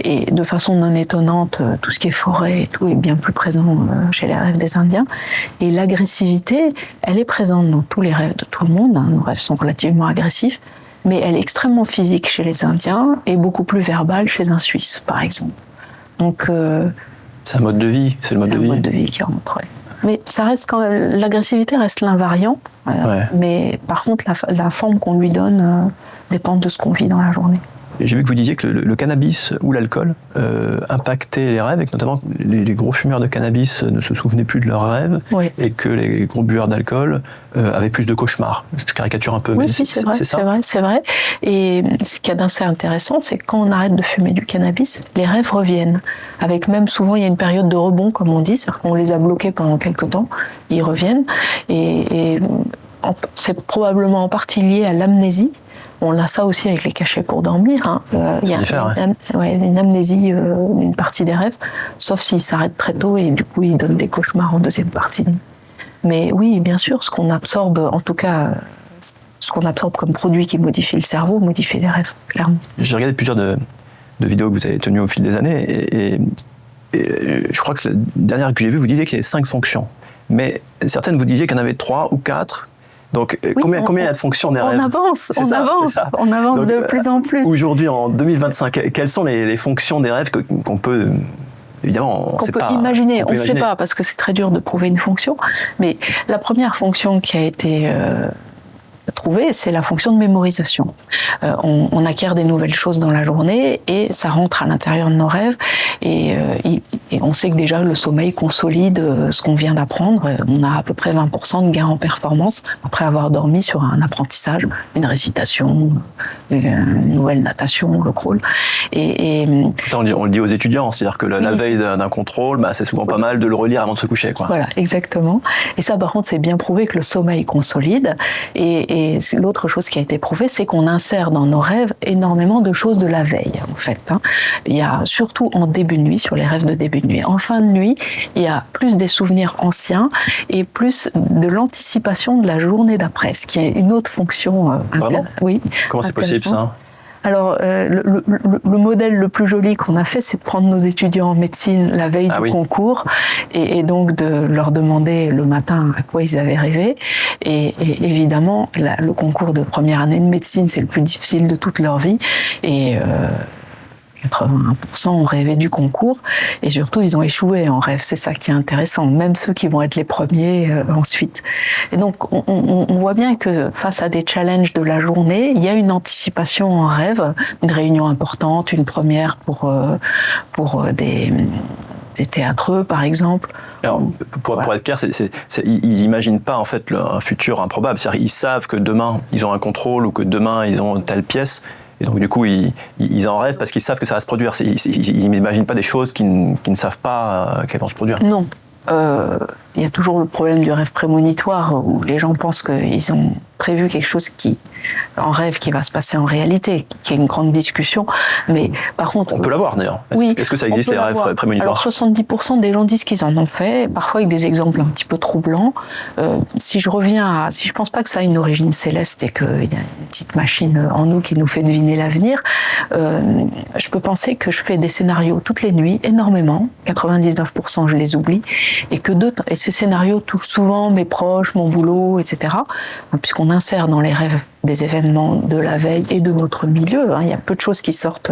Speaker 2: et de façon non étonnante, tout ce qui est forêt et tout est bien plus présent chez les rêves des Indiens. Et l'agressivité, elle est présente dans tous les rêves de tout le monde. Nos rêves sont relativement agressifs, mais elle est extrêmement physique chez les Indiens et beaucoup plus verbale chez un Suisse, par exemple. Donc
Speaker 1: c'est un mode de vie, c'est le mode de vie.
Speaker 2: C'est un mode de vie qui rentre, ouais. Mais ça reste quand même, l'agressivité reste l'invariant, mais par contre la forme qu'on lui donne dépend de ce qu'on vit dans la journée.
Speaker 1: j'ai vu que vous disiez que le cannabis ou l'alcool impactaient les rêves, et que notamment les gros fumeurs de cannabis ne se souvenaient plus de leurs rêves,
Speaker 2: Oui.
Speaker 1: et que les gros buveurs d'alcool avaient plus de cauchemars. Je caricature un peu,
Speaker 2: Oui,
Speaker 1: mais
Speaker 2: si, c'est vrai,
Speaker 1: ça.
Speaker 2: c'est vrai. Et ce qu'il y a d'assez intéressant, c'est que quand on arrête de fumer du cannabis, les rêves reviennent. Avec même souvent, il y a une période de rebond, comme on dit, c'est-à-dire qu'on les a bloqués pendant quelques temps, ils reviennent. Et c'est probablement en partie lié à l'amnésie. On a ça aussi avec les cachets pour dormir. Hein. Il y a une amnésie d'une partie des rêves, sauf s'ils s'arrêtent très tôt et du coup ils donnent des cauchemars en deuxième partie. Mais oui, bien sûr, ce qu'on absorbe, en tout cas, ce qu'on absorbe comme produit qui modifie le cerveau, modifie les rêves, clairement.
Speaker 1: J'ai regardé plusieurs de vidéos que vous avez tenues au fil des années, et je crois que la dernière que j'ai vue, vous disiez qu'il y avait 5 fonctions. Mais certaines, vous disiez qu'il y en avait 3 ou 4. Donc,
Speaker 2: oui,
Speaker 1: combien il y a de fonctions des rêves?
Speaker 2: On avance donc, de plus en plus.
Speaker 1: Aujourd'hui, en 2025, quelles sont les fonctions des rêves qu'on peut... Évidemment,
Speaker 2: qu'on peut imaginer. On ne sait pas, parce que c'est très dur de prouver une fonction. Mais la première fonction qui a été trouvée, c'est la fonction de mémorisation. On acquiert des nouvelles choses dans la journée et ça rentre à l'intérieur de nos rêves. Et on sait que déjà le sommeil consolide ce qu'on vient d'apprendre. On a à peu près 20% de gain en performance après avoir dormi sur un apprentissage, une récitation, une nouvelle natation, le crawl.
Speaker 1: Ça, on le dit aux étudiants, c'est-à-dire que la veille d'un contrôle, c'est souvent pas mal de le relire avant de se coucher, quoi.
Speaker 2: Voilà, exactement. Et ça, par contre, c'est bien prouvé que le sommeil consolide. Et l'autre chose qui a été prouvée, c'est qu'on insère dans nos rêves énormément de choses de la veille, en fait. Il y a surtout en début de nuit, sur les rêves de début de nuit. En fin de nuit, il y a plus des souvenirs anciens et plus de l'anticipation de la journée d'après, ce qui est une autre fonction.
Speaker 1: Vraiment ?
Speaker 2: Oui.
Speaker 1: Comment c'est possible, ça ?
Speaker 2: Alors, le modèle le plus joli qu'on a fait, c'est de prendre nos étudiants en médecine la veille du concours et donc de leur demander le matin à quoi ils avaient rêvé. Et évidemment, le concours de première année de médecine, c'est le plus difficile de toute leur vie. Et 81% ont rêvé du concours et surtout ils ont échoué en rêve. C'est ça qui est intéressant, même ceux qui vont être les premiers ensuite. Et donc on voit bien que face à des challenges de la journée, il y a une anticipation en rêve, une réunion importante, une première pour des théâtreux par exemple.
Speaker 1: Alors, pour être clair, ils n'imaginent pas en fait un futur improbable. C'est-à-dire ils savent que demain ils ont un contrôle ou que demain ils ont telle pièce. Et donc, du coup, ils en rêvent parce qu'ils savent que ça va se produire. Ils n'imaginent pas des choses qu'ils ne savent pas qu'elles vont se produire.
Speaker 2: Non. Il y a toujours le problème du rêve prémonitoire où les gens pensent qu'ils ont prévu quelque chose en rêve qui va se passer en réalité, qui est une grande discussion. Mais par contre...
Speaker 1: On peut l'avoir d'ailleurs. Est-ce que ça existe les rêves prémonitoires ?
Speaker 2: Alors 70% des gens disent qu'ils en ont fait, parfois avec des exemples un petit peu troublants. Si je pense pas que ça a une origine céleste et qu'il y a une petite machine en nous qui nous fait deviner l'avenir, je peux penser que je fais des scénarios toutes les nuits, énormément, 99% je les oublie, et ces scénarios touchent souvent mes proches, mon boulot, etc. Puisqu'on insère dans les rêves des événements de la veille et de notre milieu. Il y a peu de choses qui sortent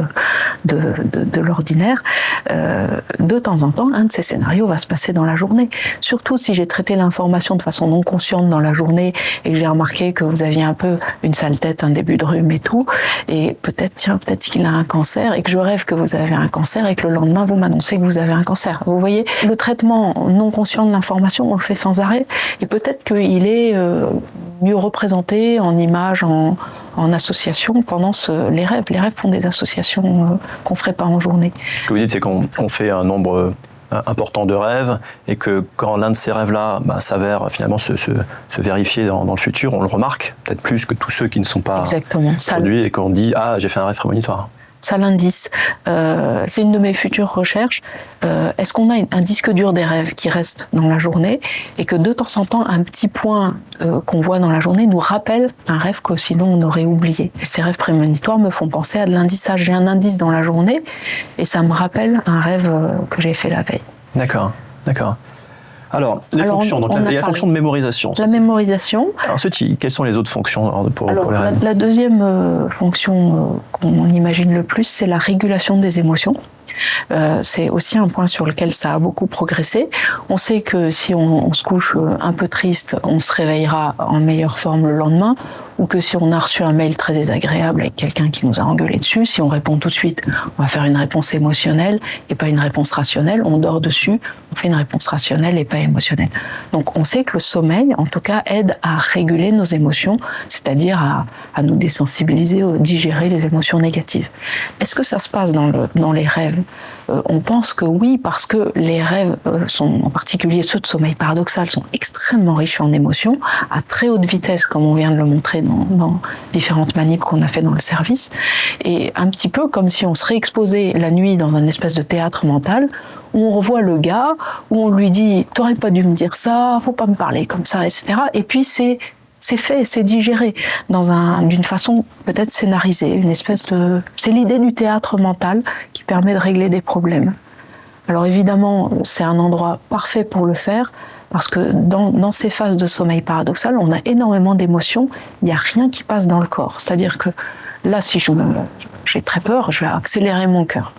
Speaker 2: de l'ordinaire. De temps en temps, un de ces scénarios va se passer dans la journée. Surtout si j'ai traité l'information de façon non consciente dans la journée et que j'ai remarqué que vous aviez un peu une sale tête, un début de rhume et tout, et peut-être qu'il a un cancer et que je rêve que vous avez un cancer et que le lendemain vous m'annoncez que vous avez un cancer. Vous voyez, le traitement non conscient de l'information, on le fait sans arrêt et peut-être qu'il est mieux représenté en images, en association pendant les rêves. Les rêves font des associations qu'on ne ferait pas en journée.
Speaker 1: Ce que vous dites, c'est qu'on fait un nombre important de rêves et que quand l'un de ces rêves-là s'avère finalement se vérifier dans le futur, on le remarque, peut-être plus que tous ceux qui ne sont pas produits et qu'on dit « Ah, j'ai fait un rêve prémonitoire ».
Speaker 2: Ça l'indice. C'est une de mes futures recherches. Est-ce qu'on a un disque dur des rêves qui reste dans la journée et que de temps en temps, un petit point qu'on voit dans la journée nous rappelle un rêve que sinon on aurait oublié. Ces rêves prémonitoires me font penser à de l'indissage. J'ai un indice dans la journée et ça me rappelle un rêve que j'ai fait la veille.
Speaker 1: D'accord. Alors, fonctions. Donc, il y a la fonction de mémorisation.
Speaker 2: La mémorisation.
Speaker 1: Alors, quelles sont les autres fonctions pour les rêves ?
Speaker 2: La deuxième fonction qu'on imagine le plus, c'est la régulation des émotions. C'est aussi un point sur lequel ça a beaucoup progressé. On sait que si on se couche un peu triste, on se réveillera en meilleure forme le lendemain, ou que si on a reçu un mail très désagréable avec quelqu'un qui nous a engueulé dessus, si on répond tout de suite, on va faire une réponse émotionnelle et pas une réponse rationnelle, on dort dessus, on fait une réponse rationnelle et pas émotionnelle. Donc on sait que le sommeil, en tout cas, aide à réguler nos émotions, c'est-à-dire à nous désensibiliser, à digérer les émotions négatives. Est-ce que ça se passe dans les rêves ? On pense que oui, parce que les rêves sont, en particulier ceux de sommeil paradoxal, sont extrêmement riches en émotions, à très haute vitesse, comme on vient de le montrer dans différentes manips qu'on a fait dans le service, et un petit peu comme si on serait exposé la nuit dans un espèce de théâtre mental, où on revoit le gars, où on lui dit « t'aurais pas dû me dire ça, faut pas me parler comme ça, etc. » Et puis c'est fait, c'est digéré d'une façon peut-être scénarisée, une espèce de... C'est l'idée du théâtre mental qui permet de régler des problèmes. Alors évidemment, c'est un endroit parfait pour le faire, parce que dans ces phases de sommeil paradoxal, on a énormément d'émotions, il n'y a rien qui passe dans le corps. C'est-à-dire que là, si j'ai très peur, je vais accélérer mon cœur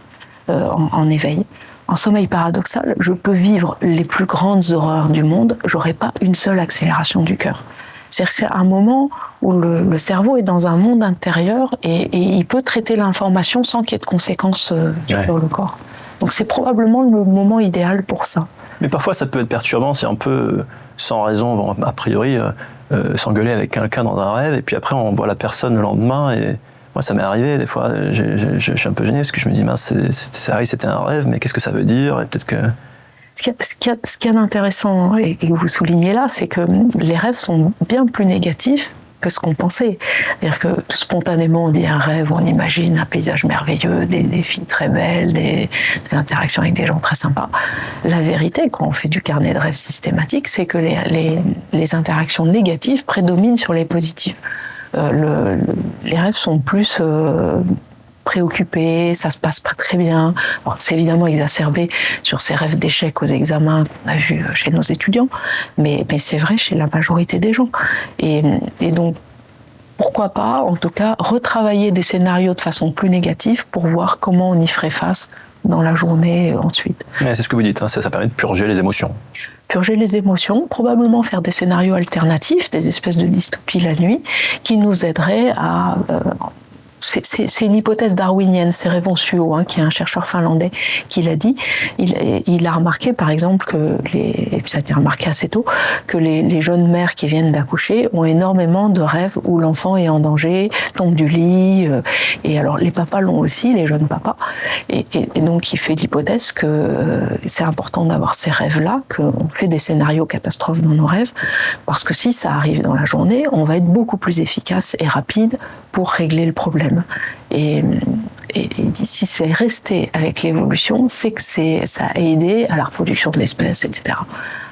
Speaker 2: en éveil. En sommeil paradoxal, je peux vivre les plus grandes horreurs du monde, j'aurai pas une seule accélération du cœur. C'est-à-dire que c'est un moment où le cerveau est dans un monde intérieur et il peut traiter l'information sans qu'il y ait de conséquences sur le corps. Donc c'est probablement le moment idéal pour ça.
Speaker 1: Mais parfois ça peut être perturbant, c'est un peu sans raison, a priori, s'engueuler avec quelqu'un dans un rêve et puis après on voit la personne le lendemain et moi ça m'est arrivé des fois, je suis un peu gêné parce que je me dis mince, c'est vrai, c'était un rêve, mais qu'est-ce que ça veut dire et peut-être que...
Speaker 2: Ce qu'il y a d'intéressant et que vous soulignez là, c'est que les rêves sont bien plus négatifs que ce qu'on pensait. C'est-à-dire que spontanément, on dit un rêve, on imagine un paysage merveilleux, des filles très belles, des interactions avec des gens très sympas. La vérité, quand on fait du carnet de rêves systématique, c'est que les interactions négatives prédominent sur les positives. Les rêves sont plus... préoccupés, ça se passe pas très bien. Alors, c'est évidemment exacerbé sur ces rêves d'échecs aux examens qu'on a vus chez nos étudiants, mais c'est vrai chez la majorité des gens. Et donc, pourquoi pas, en tout cas, retravailler des scénarios de façon plus négative pour voir comment on y ferait face dans la journée ensuite.
Speaker 1: Mais c'est ce que vous dites, hein, ça permet de purger les émotions.
Speaker 2: Purger les émotions, probablement faire des scénarios alternatifs, des espèces de dystopies la nuit, qui nous aideraient à... C'est une hypothèse darwinienne, c'est Revonsuo, qui est un chercheur finlandais, qui l'a dit. Il a remarqué, par exemple, et puis ça a été remarqué assez tôt, que les jeunes mères qui viennent d'accoucher ont énormément de rêves où l'enfant est en danger, tombe du lit, et alors les papas l'ont aussi, les jeunes papas, et donc il fait l'hypothèse que c'est important d'avoir ces rêves-là, qu'on fait des scénarios catastrophes dans nos rêves, parce que si ça arrive dans la journée, on va être beaucoup plus efficace et rapide pour régler le problème. Et si c'est resté avec l'évolution, c'est que ça a aidé à la reproduction de l'espèce, etc.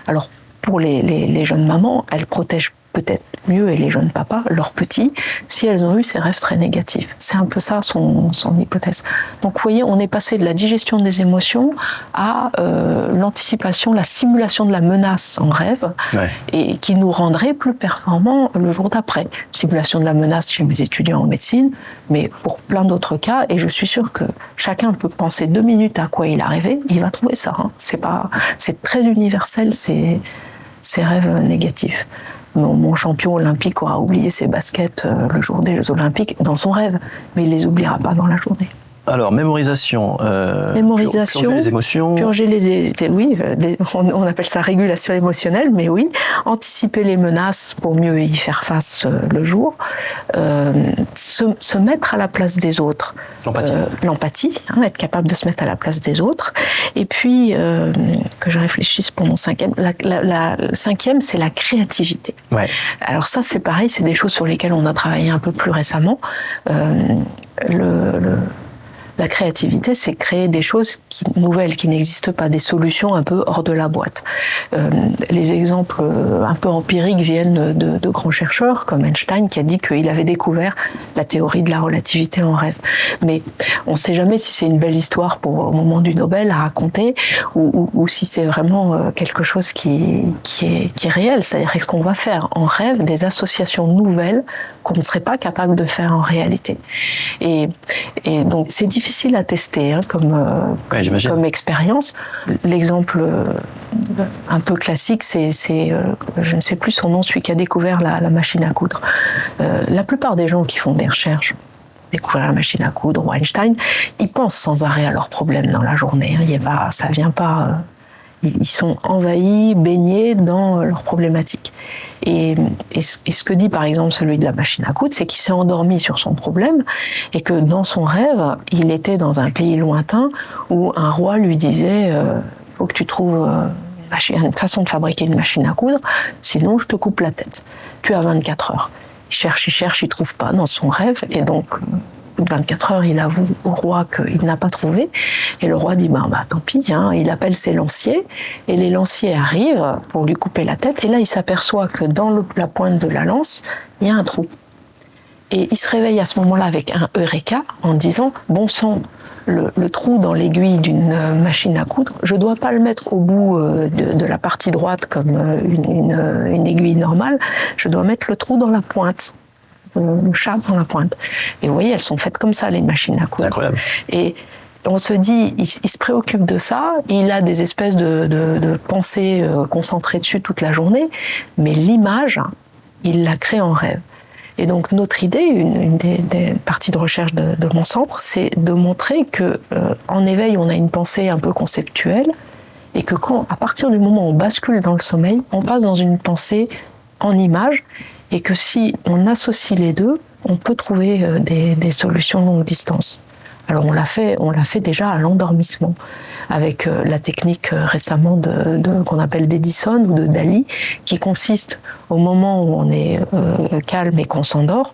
Speaker 2: Alors, pour les jeunes mamans, elles protègent peut-être mieux, et les jeunes papas, leurs petits, si elles ont eu ces rêves très négatifs. C'est un peu ça son hypothèse. Donc vous voyez, on est passé de la digestion des émotions à l'anticipation, la simulation de la menace en rêve, et qui nous rendrait plus performants le jour d'après. Simulation de la menace chez mes étudiants en médecine, mais pour plein d'autres cas, et je suis sûre que chacun peut penser 2 minutes à quoi il a rêvé, il va trouver ça. C'est très universel, ces rêves négatifs. Mon champion olympique aura oublié ses baskets le jour des Jeux Olympiques dans son rêve, mais il les oubliera pas dans la journée.
Speaker 1: Alors, mémorisation, purger les émotions.
Speaker 2: On appelle ça régulation émotionnelle, mais oui, anticiper les menaces pour mieux y faire face le jour, se mettre à la place des autres. L'empathie, être capable de se mettre à la place des autres. Et puis, que je réfléchisse pour mon 5e, la 5e, c'est la créativité.
Speaker 1: Ouais.
Speaker 2: Alors ça, c'est pareil, c'est des choses sur lesquelles on a travaillé un peu plus récemment. La créativité, c'est créer des choses nouvelles, qui n'existent pas, des solutions un peu hors de la boîte. Les exemples un peu empiriques viennent de grands chercheurs, comme Einstein, qui a dit qu'il avait découvert la théorie de la relativité en rêve. Mais on ne sait jamais si c'est une belle histoire au moment du Nobel à raconter, ou si c'est vraiment quelque chose qui est réel. C'est-à-dire, est-ce qu'on va faire en rêve des associations nouvelles qu'on ne serait pas capable de faire en réalité. Et donc, c'est difficile difficile à tester comme expérience. L'exemple un peu classique, c'est je ne sais plus son nom, celui qui a découvert la machine à coudre. La plupart des gens qui font des recherches, découvrir la machine à coudre ou Einstein, ils pensent sans arrêt à leurs problèmes dans la journée. Ça vient pas... Ils sont envahis, baignés dans leurs problématiques. Et ce que dit par exemple celui de la machine à coudre, c'est qu'il s'est endormi sur son problème et que dans son rêve, il était dans un pays lointain où un roi lui disait « faut que tu trouves une façon de fabriquer une machine à coudre, sinon je te coupe la tête. Tu as 24 heures. » Il cherche, il trouve pas dans son rêve et donc... Au bout de 24 heures, il avoue au roi qu'il n'a pas trouvé. Et le roi dit, tant pis, il appelle ses lanciers. Et les lanciers arrivent pour lui couper la tête. Et là, il s'aperçoit que dans la pointe de la lance, il y a un trou. Et il se réveille à ce moment-là avec un eureka en disant, bon sang, le trou dans l'aiguille d'une machine à coudre, je ne dois pas le mettre au bout de la partie droite comme une aiguille normale, je dois mettre le trou dans la pointe. Le chat dans la pointe. Et vous voyez, elles sont faites comme ça, les machines à coudre.
Speaker 1: C'est incroyable.
Speaker 2: Et on se dit, il se préoccupe de ça, il a des espèces de pensées concentrées dessus toute la journée, mais l'image, il la crée en rêve. Et donc notre idée, une des parties de recherche de mon centre, c'est de montrer que en éveil, on a une pensée un peu conceptuelle, et que à partir du moment où on bascule dans le sommeil, on passe dans une pensée en image, et que si on associe les deux, on peut trouver des solutions longue distance. Alors on l'a fait déjà à l'endormissement, avec la technique récemment qu'on appelle d'Edison ou de Dali, qui consiste au moment où on est calme et qu'on s'endort,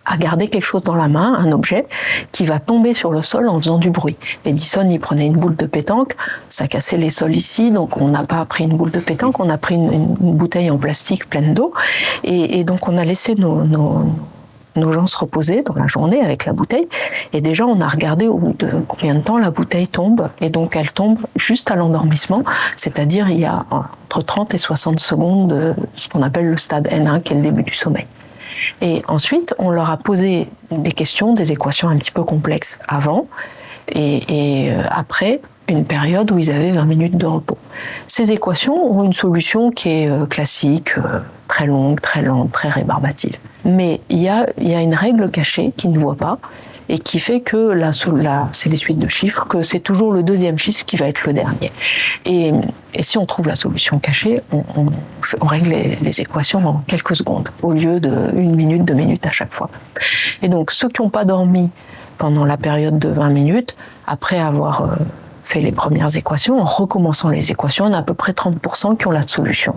Speaker 2: à garder quelque chose dans la main, un objet, qui va tomber sur le sol en faisant du bruit. Edison, il prenait une boule de pétanque, ça cassait les sols ici, donc on n'a pas pris une boule de pétanque, on a pris une bouteille en plastique pleine d'eau, et donc on a laissé nos gens se reposer dans la journée avec la bouteille, et déjà on a regardé au bout de combien de temps la bouteille tombe, et donc elle tombe juste à l'endormissement, c'est-à-dire il y a entre 30 et 60 secondes de ce qu'on appelle le stade N1, qui est le début du sommeil. Et ensuite, on leur a posé des questions, des équations un petit peu complexes avant et après une période où ils avaient 20 minutes de repos. Ces équations ont une solution qui est classique, très longue, très lente, très rébarbative. Mais il y a une règle cachée qu'ils ne voient pas et qui fait que c'est des suites de chiffres, que c'est toujours le deuxième chiffre qui va être le dernier. Et si on trouve la solution cachée, on règle les équations en quelques secondes, au lieu de 1 minute, 2 minutes à chaque fois. Et donc, ceux qui n'ont pas dormi pendant la période de 20 minutes, après avoir fait les premières équations, en recommençant les équations, on a à peu près 30% qui ont la solution.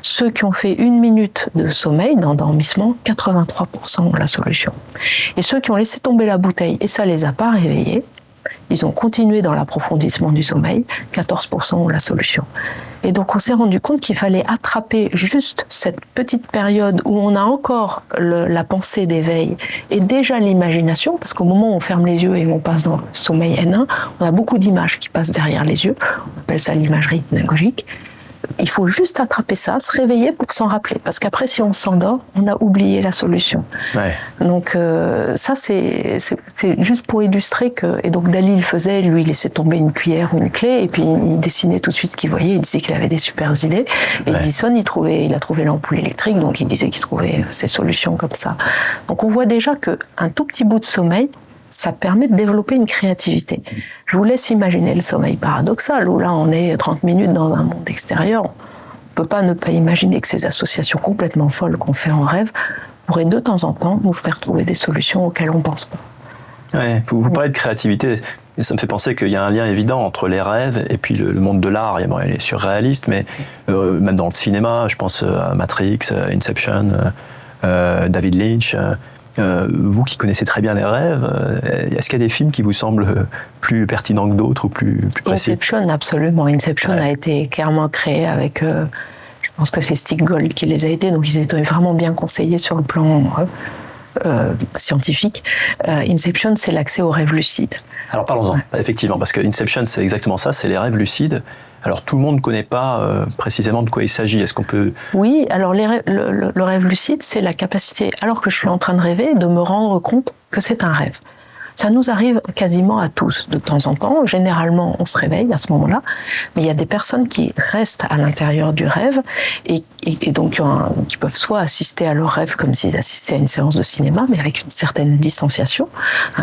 Speaker 2: Ceux qui ont fait 1 minute de sommeil, d'endormissement, 83% ont la solution. Et ceux qui ont laissé tomber la bouteille et ça les a pas réveillés, ils ont continué dans l'approfondissement du sommeil, 14% ont la solution. Et donc on s'est rendu compte qu'il fallait attraper juste cette petite période où on a encore la pensée d'éveil et déjà l'imagination, parce qu'au moment où on ferme les yeux et on passe dans le sommeil N1, on a beaucoup d'images qui passent derrière les yeux, on appelle ça l'imagerie hypnagogique. Il faut juste attraper ça, se réveiller pour s'en rappeler, parce qu'après si on s'endort, on a oublié la solution. Ouais. Donc ça c'est juste pour illustrer que, et donc Dali le faisait, lui il laissait tomber une cuillère ou une clé et puis il dessinait tout de suite ce qu'il voyait, il disait qu'il avait des super idées. Et Edison il a trouvé l'ampoule électrique, donc il disait qu'il trouvait ses solutions comme ça. Donc on voit déjà que un tout petit bout de sommeil, ça permet de développer une créativité. Je vous laisse imaginer le sommeil paradoxal, où là on est 30 minutes dans un monde extérieur. On ne peut pas ne pas imaginer que ces associations complètement folles qu'on fait en rêve pourraient de temps en temps nous faire trouver des solutions auxquelles on ne pense pas.
Speaker 1: Ouais, vous parlez de créativité, et ça me fait penser qu'il y a un lien évident entre les rêves et puis le monde de l'art. Il est surréaliste, mais même dans le cinéma, je pense à Matrix, Inception, David Lynch... vous qui connaissez très bien les rêves, est-ce qu'il y a des films qui vous semblent plus pertinents que d'autres ou plus précis ?
Speaker 2: Inception, absolument. Inception a été clairement créé avec, je pense que c'est Stig Gold qui les a aidés, donc ils étaient vraiment bien conseillés sur le plan scientifique. Inception, c'est l'accès aux rêves lucides.
Speaker 1: Alors parlons-en, effectivement, parce que Inception, c'est exactement ça, c'est les rêves lucides. Alors tout le monde ne connaît pas précisément de quoi il s'agit. Est-ce qu'on peut...
Speaker 2: Oui, alors le rêve lucide, c'est la capacité, alors que je suis en train de rêver, de me rendre compte que c'est un rêve. Ça nous arrive quasiment à tous de temps en temps. Généralement, on se réveille à ce moment-là, mais il y a des personnes qui restent à l'intérieur du rêve et donc qui peuvent soit assister à leur rêve comme s'ils assistaient à une séance de cinéma, mais avec une certaine distanciation.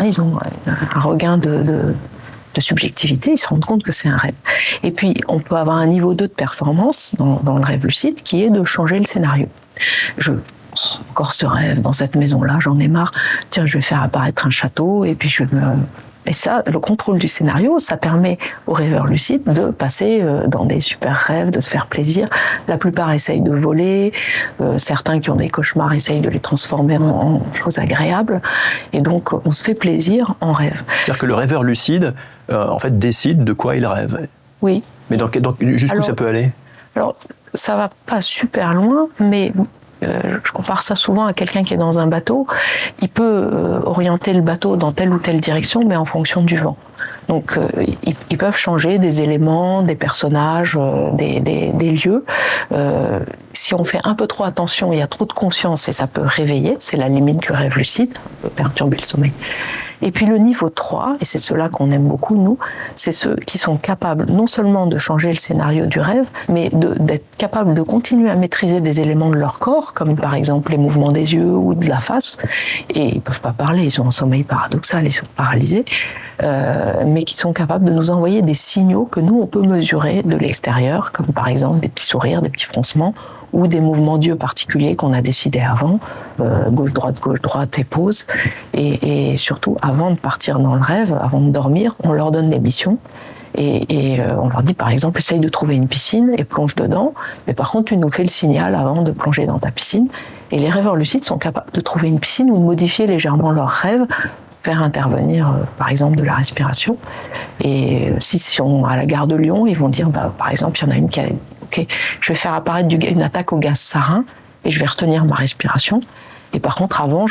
Speaker 2: Ils ont un regain de subjectivité, ils se rendent compte que c'est un rêve. Et puis, on peut avoir un niveau 2 de performance dans le rêve lucide qui est de changer le scénario. Encore ce rêve dans cette maison-là, j'en ai marre. Tiens, je vais faire apparaître un château et puis Et ça, le contrôle du scénario, ça permet aux rêveurs lucides de passer dans des super rêves, de se faire plaisir. La plupart essayent de voler, certains qui ont des cauchemars essayent de les transformer en choses agréables. Et donc, on se fait plaisir en rêve.
Speaker 1: C'est-à-dire que le rêveur lucide, en fait, décide de quoi il rêve.
Speaker 2: Oui.
Speaker 1: Mais jusqu'où ça peut aller ?
Speaker 2: Alors, ça va pas super loin, mais je compare ça souvent à quelqu'un qui est dans un bateau. Il peut orienter le bateau dans telle ou telle direction, mais en fonction du vent. Donc, ils peuvent changer des éléments, des personnages, des lieux. Si on fait un peu trop attention, il y a trop de conscience et ça peut réveiller. C'est la limite du rêve lucide, ça peut perturber le sommeil. Et puis le niveau 3, et c'est ceux-là qu'on aime beaucoup, nous, c'est ceux qui sont capables non seulement de changer le scénario du rêve, mais d'être capables de continuer à maîtriser des éléments de leur corps, comme par exemple les mouvements des yeux ou de la face. Et ils peuvent pas parler, ils sont en sommeil paradoxal, ils sont paralysés, mais qui sont capables de nous envoyer des signaux que nous, on peut mesurer de l'extérieur, comme par exemple des petits sourires, des petits froncements, ou des mouvements d'yeux particuliers qu'on a décidés avant, gauche-droite et pause. Et surtout, avant de partir dans le rêve, avant de dormir, on leur donne des missions. Et on leur dit, par exemple, essaye de trouver une piscine et plonge dedans. Mais par contre, tu nous fais le signal avant de plonger dans ta piscine. Et les rêveurs lucides sont capables de trouver une piscine ou de modifier légèrement leur rêve, faire intervenir, par exemple, de la respiration. Et s'ils sont à la gare de Lyon, ils vont dire, par exemple, il y en a une qui a... Ok, je vais faire apparaître une attaque au gaz sarin et je vais retenir ma respiration. Et par contre, avant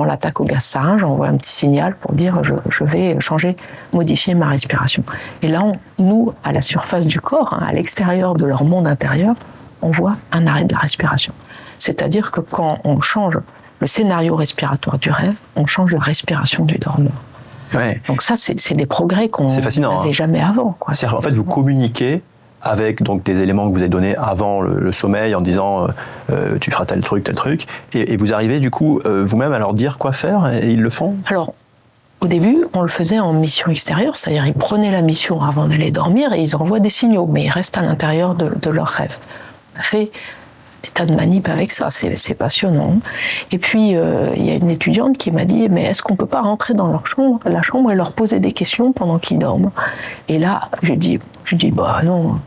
Speaker 2: l'attaque au gaz sarin, j'envoie un petit signal pour dire je vais modifier ma respiration. Et là, nous, à la surface du corps, à l'extérieur de leur monde intérieur, on voit un arrêt de la respiration. C'est-à-dire que quand on change le scénario respiratoire du rêve, on change la respiration du dormeur.
Speaker 1: Ouais.
Speaker 2: Donc ça, c'est des progrès qu'on n'avait jamais avant.
Speaker 1: C'est-à-dire, en fait, vous communiquez avec donc des éléments que vous avez donnés avant le sommeil en disant tu feras tel truc, et vous arrivez du coup vous-même à leur dire quoi faire et ils le font ?
Speaker 2: Alors, au début, on le faisait en mission extérieure, c'est-à-dire ils prenaient la mission avant d'aller dormir et ils envoient des signaux, mais ils restent à l'intérieur de leur rêve. On a fait des tas de manips avec ça, c'est passionnant. Et puis, il y a une étudiante qui m'a dit, mais est-ce qu'on peut pas rentrer dans la chambre et leur poser des questions pendant qu'ils dorment ? Et là, je dis bah non.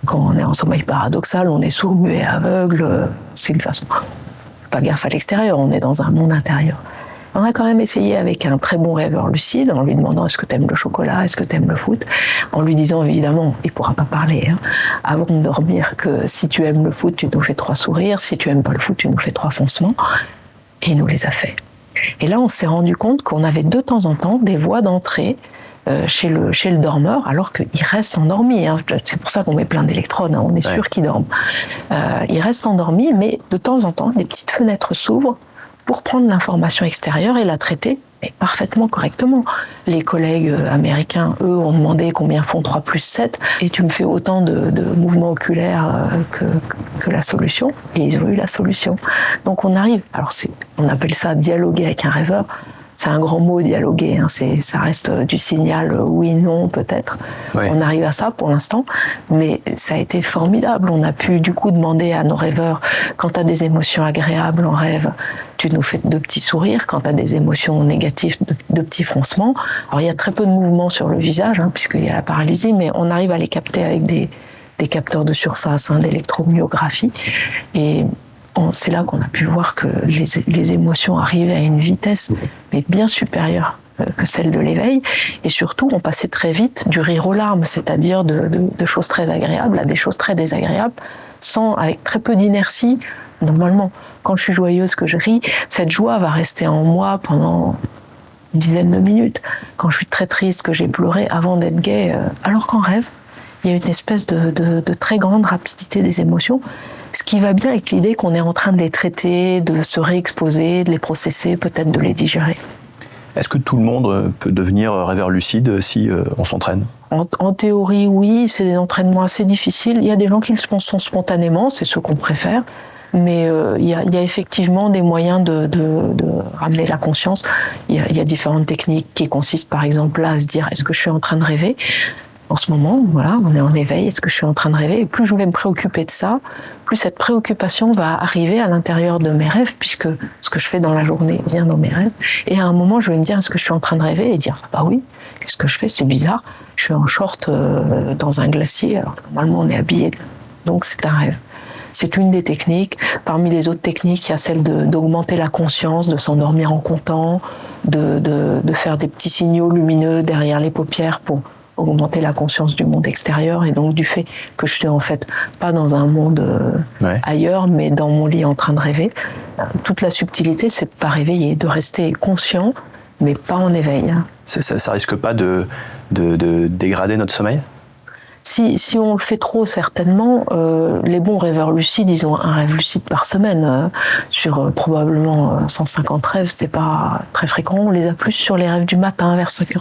Speaker 2: Quand on est en sommeil paradoxal, on est sourd, muet, aveugle. C'est une façon. Pas gaffe à l'extérieur, on est dans un monde intérieur. On a quand même essayé avec un très bon rêveur lucide, en lui demandant est-ce que t'aimes le chocolat, est-ce que t'aimes le foot, en lui disant évidemment, il pourra pas parler, avant de dormir, que si tu aimes le foot, tu nous fais 3 sourires, si tu aimes pas le foot, tu nous fais 3 foncements. Et il nous les a fait. Et là, on s'est rendu compte qu'on avait de temps en temps des voies d'entrée chez le dormeur, alors qu'il reste endormi. C'est pour ça qu'on met plein d'électrodes, on est sûr qu'il dorme. Il reste endormi, mais de temps en temps, des petites fenêtres s'ouvrent pour prendre l'information extérieure et la traiter, mais parfaitement correctement. Les collègues américains, eux, ont demandé combien font 3 plus 7, et tu me fais autant de mouvements oculaires que la solution, et ils ont eu la solution. Donc on arrive, alors on appelle ça dialoguer avec un rêveur. C'est un grand mot, dialoguer, ça reste du signal oui, non, peut-être. Oui. On arrive à ça pour l'instant, mais ça a été formidable. On a pu du coup demander à nos rêveurs, quand tu as des émotions agréables en rêve, tu nous fais 2 petits sourires, quand tu as des émotions négatives, 2 petits froncements. Alors il y a très peu de mouvements sur le visage, puisqu'il y a la paralysie, mais on arrive à les capter avec des capteurs de surface, l'électromyographie. Et c'est là qu'on a pu voir que les émotions arrivaient à une vitesse mais bien supérieure que celle de l'éveil, et surtout on passait très vite du rire aux larmes, c'est-à-dire de choses très agréables à des choses très désagréables, avec très peu d'inertie. Normalement, quand je suis joyeuse, que je ris, cette joie va rester en moi pendant une dizaine de minutes. Quand je suis très triste, que j'ai pleuré avant d'être gaie, alors qu'en rêve, il y a une espèce de très grande rapidité des émotions, ce qui va bien avec l'idée qu'on est en train de les traiter, de se réexposer, de les processer, peut-être de les digérer.
Speaker 1: Est-ce que tout le monde peut devenir rêveur lucide si on s'entraîne ?
Speaker 2: En théorie, oui, c'est des entraînements assez difficiles. Il y a des gens qui le font spontanément, c'est ceux qu'on préfère. Mais il y a effectivement des moyens de ramener la conscience. Il y a différentes techniques qui consistent par exemple là à se dire est-ce que je suis en train de rêver ? En ce moment, voilà, on est en éveil, est-ce que je suis en train de rêver ? Et plus je vais me préoccuper de ça, plus cette préoccupation va arriver à l'intérieur de mes rêves, puisque ce que je fais dans la journée vient dans mes rêves. Et à un moment, je vais me dire est-ce que je suis en train de rêver ? Et dire bah oui, qu'est-ce que je fais ? C'est bizarre, je suis en short dans un glacier, alors normalement on est habillé, donc c'est un rêve. C'est une des techniques. Parmi les autres techniques, il y a celle d'augmenter la conscience, de s'endormir en comptant, de faire des petits signaux lumineux derrière les paupières pour augmenter la conscience du monde extérieur et donc du fait que je suis en fait pas dans un monde ailleurs, mais dans mon lit en train de rêver. Toute la subtilité, c'est de pas réveiller, de rester conscient, mais pas en éveil.
Speaker 1: Ça risque pas de dégrader notre sommeil ?
Speaker 2: Si on le fait trop, certainement, les bons rêveurs lucides, ils ont un rêve lucide par semaine. Sur probablement 150 rêves, c'est pas très fréquent. On les a plus sur les rêves du matin, vers 5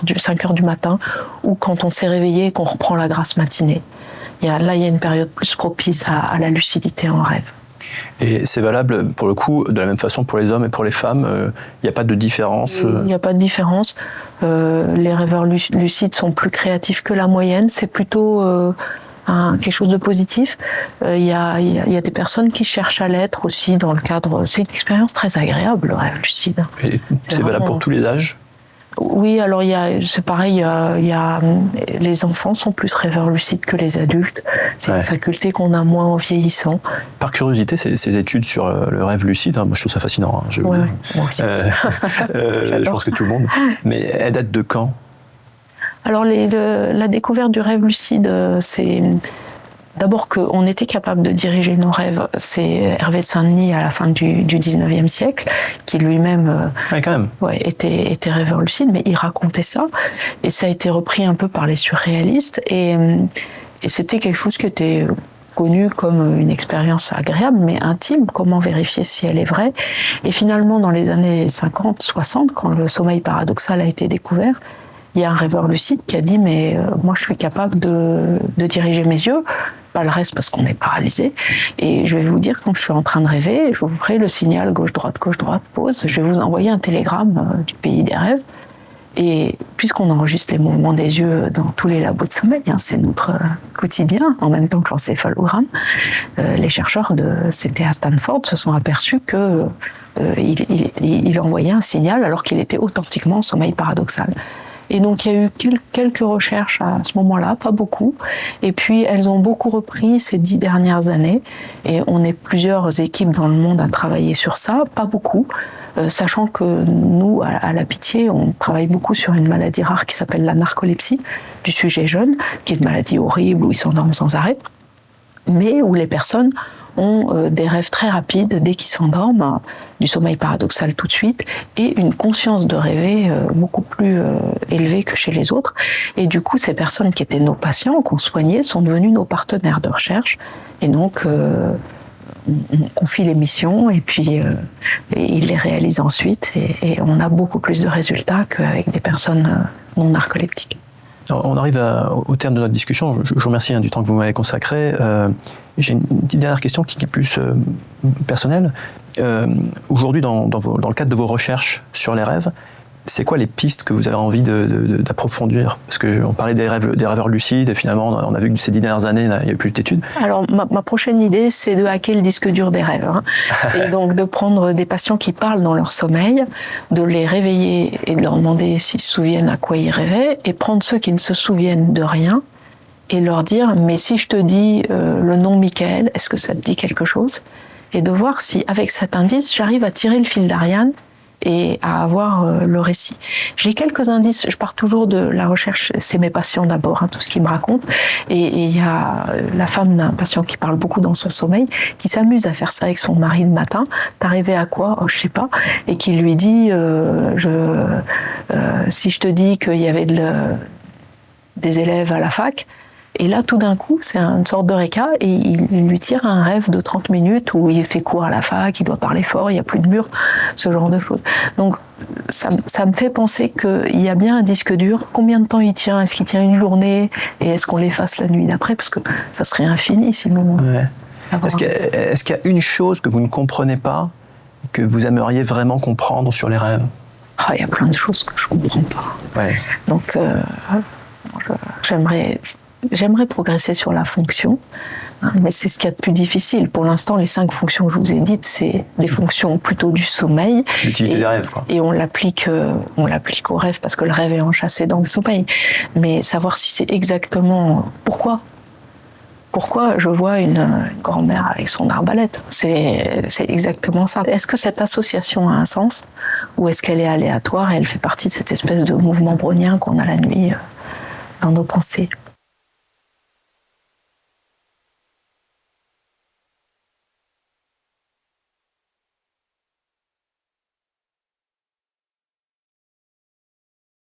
Speaker 2: heures du matin, ou quand on s'est réveillé et qu'on reprend la grasse matinée. Il y a une période plus propice à la lucidité en rêve.
Speaker 1: Et c'est valable, pour le coup, de la même façon pour les hommes et pour les femmes. Il n'y a pas de différence.
Speaker 2: Il n'y a pas de différence. Les rêveurs lucides sont plus créatifs que la moyenne. C'est plutôt quelque chose de positif. Il y a des personnes qui cherchent à l'être aussi dans le cadre... C'est une expérience très agréable, le rêve lucide.
Speaker 1: Et c'est valable pour tous les âges ?
Speaker 2: Oui, alors c'est pareil, les enfants sont plus rêveurs lucides que les adultes. C'est une faculté qu'on a moins en vieillissant.
Speaker 1: Par curiosité, ces études sur le rêve lucide, moi je trouve ça fascinant.
Speaker 2: Moi aussi.
Speaker 1: Je pense que tout le monde. Mais elle date de quand ? Alors
Speaker 2: la découverte du rêve lucide, c'est... D'abord qu'on était capable de diriger nos rêves, c'est Hervé de Saint-Denis à la fin du 19e siècle, qui lui-même était rêveur lucide, mais il racontait ça, et ça a été repris un peu par les surréalistes, et c'était quelque chose qui était connu comme une expérience agréable, mais intime, comment vérifier si elle est vraie. Et finalement, dans les années 50, 60, quand le sommeil paradoxal a été découvert, il y a un rêveur lucide qui a dit mais moi je suis capable de diriger mes yeux, pas le reste parce qu'on est paralysé, et je vais vous dire quand je suis en train de rêver, je vous ferai le signal gauche-droite, pause, je vais vous envoyer un télégramme du pays des rêves, et puisqu'on enregistre les mouvements des yeux dans tous les labos de sommeil, c'est notre quotidien, en même temps que l'encéphalogramme, les chercheurs c'était à Stanford, se sont aperçus que il envoyait un signal alors qu'il était authentiquement en sommeil paradoxal. Et donc il y a eu quelques recherches à ce moment-là, pas beaucoup, et puis elles ont beaucoup repris ces 10 dernières années, et on est plusieurs équipes dans le monde à travailler sur ça, pas beaucoup, sachant que nous, à la Pitié, on travaille beaucoup sur une maladie rare qui s'appelle la narcolepsie, du sujet jeune, qui est une maladie horrible où ils s'endorment sans arrêt, mais où les personnes ont des rêves très rapides dès qu'ils s'endorment, du sommeil paradoxal tout de suite, et une conscience de rêver beaucoup plus élevée que chez les autres. Et du coup, ces personnes qui étaient nos patients, qu'on soignait, sont devenues nos partenaires de recherche. Et donc, on confie les missions, et puis ils les réalisent ensuite, et on a beaucoup plus de résultats qu'avec des personnes non narcoleptiques.
Speaker 1: On arrive au terme de notre discussion. Je vous remercie du temps que vous m'avez consacré. J'ai une petite dernière question qui est plus personnelle. Aujourd'hui, dans le cadre de vos recherches sur les rêves, c'est quoi les pistes que vous avez envie d'approfondir ? Parce qu'on parlait des rêveurs lucides, et finalement, on a vu que ces 10 dernières années, il n'y a eu plus d'études.
Speaker 2: Alors, ma prochaine idée, c'est de hacker le disque dur des rêves. Et donc, de prendre des patients qui parlent dans leur sommeil, de les réveiller et de leur demander s'ils se souviennent à quoi ils rêvaient, et prendre ceux qui ne se souviennent de rien, et leur dire, mais si je te dis le nom Michael, est-ce que ça te dit quelque chose ? Et de voir si, avec cet indice, j'arrive à tirer le fil d'Ariane et à avoir le récit. J'ai quelques indices, je pars toujours de la recherche, c'est mes patients d'abord, tout ce qu'ils me racontent, et il y a la femme d'un patient qui parle beaucoup dans son sommeil, qui s'amuse à faire ça avec son mari le matin. T'as rêvé à quoi ? Je sais pas. Et qui lui dit, si je te dis qu'il y avait des élèves à la fac, Et là, tout d'un coup, c'est une sorte d'eureka, et il lui tire un rêve de 30 minutes où il fait cours à la fac, il doit parler fort, il n'y a plus de mur, ce genre de choses. Donc, ça me fait penser qu'il y a bien un disque dur. Combien de temps il tient? Est-ce qu'il tient une journée? Et est-ce qu'on l'efface la nuit d'après? Parce que ça serait infini, sinon.
Speaker 1: Ouais. Est-ce qu'il y a une chose que vous ne comprenez pas, que vous aimeriez vraiment comprendre sur les rêves?
Speaker 2: Il y a plein de choses que je ne comprends pas.
Speaker 1: Ouais.
Speaker 2: Donc, j'aimerais progresser sur la fonction, hein, mais c'est ce qu'il y a de plus difficile. Pour l'instant, les 5 fonctions que je vous ai dites, c'est des fonctions plutôt du sommeil.
Speaker 1: L'utilité des rêves, quoi.
Speaker 2: Et on l'applique au rêve parce que le rêve est enchâssé dans le sommeil. Mais savoir si c'est exactement pourquoi je vois une grand-mère avec son arbalète. C'est exactement ça. Est-ce que cette association a un sens ou est-ce qu'elle est aléatoire et elle fait partie de cette espèce de mouvement brownien qu'on a la nuit dans nos pensées?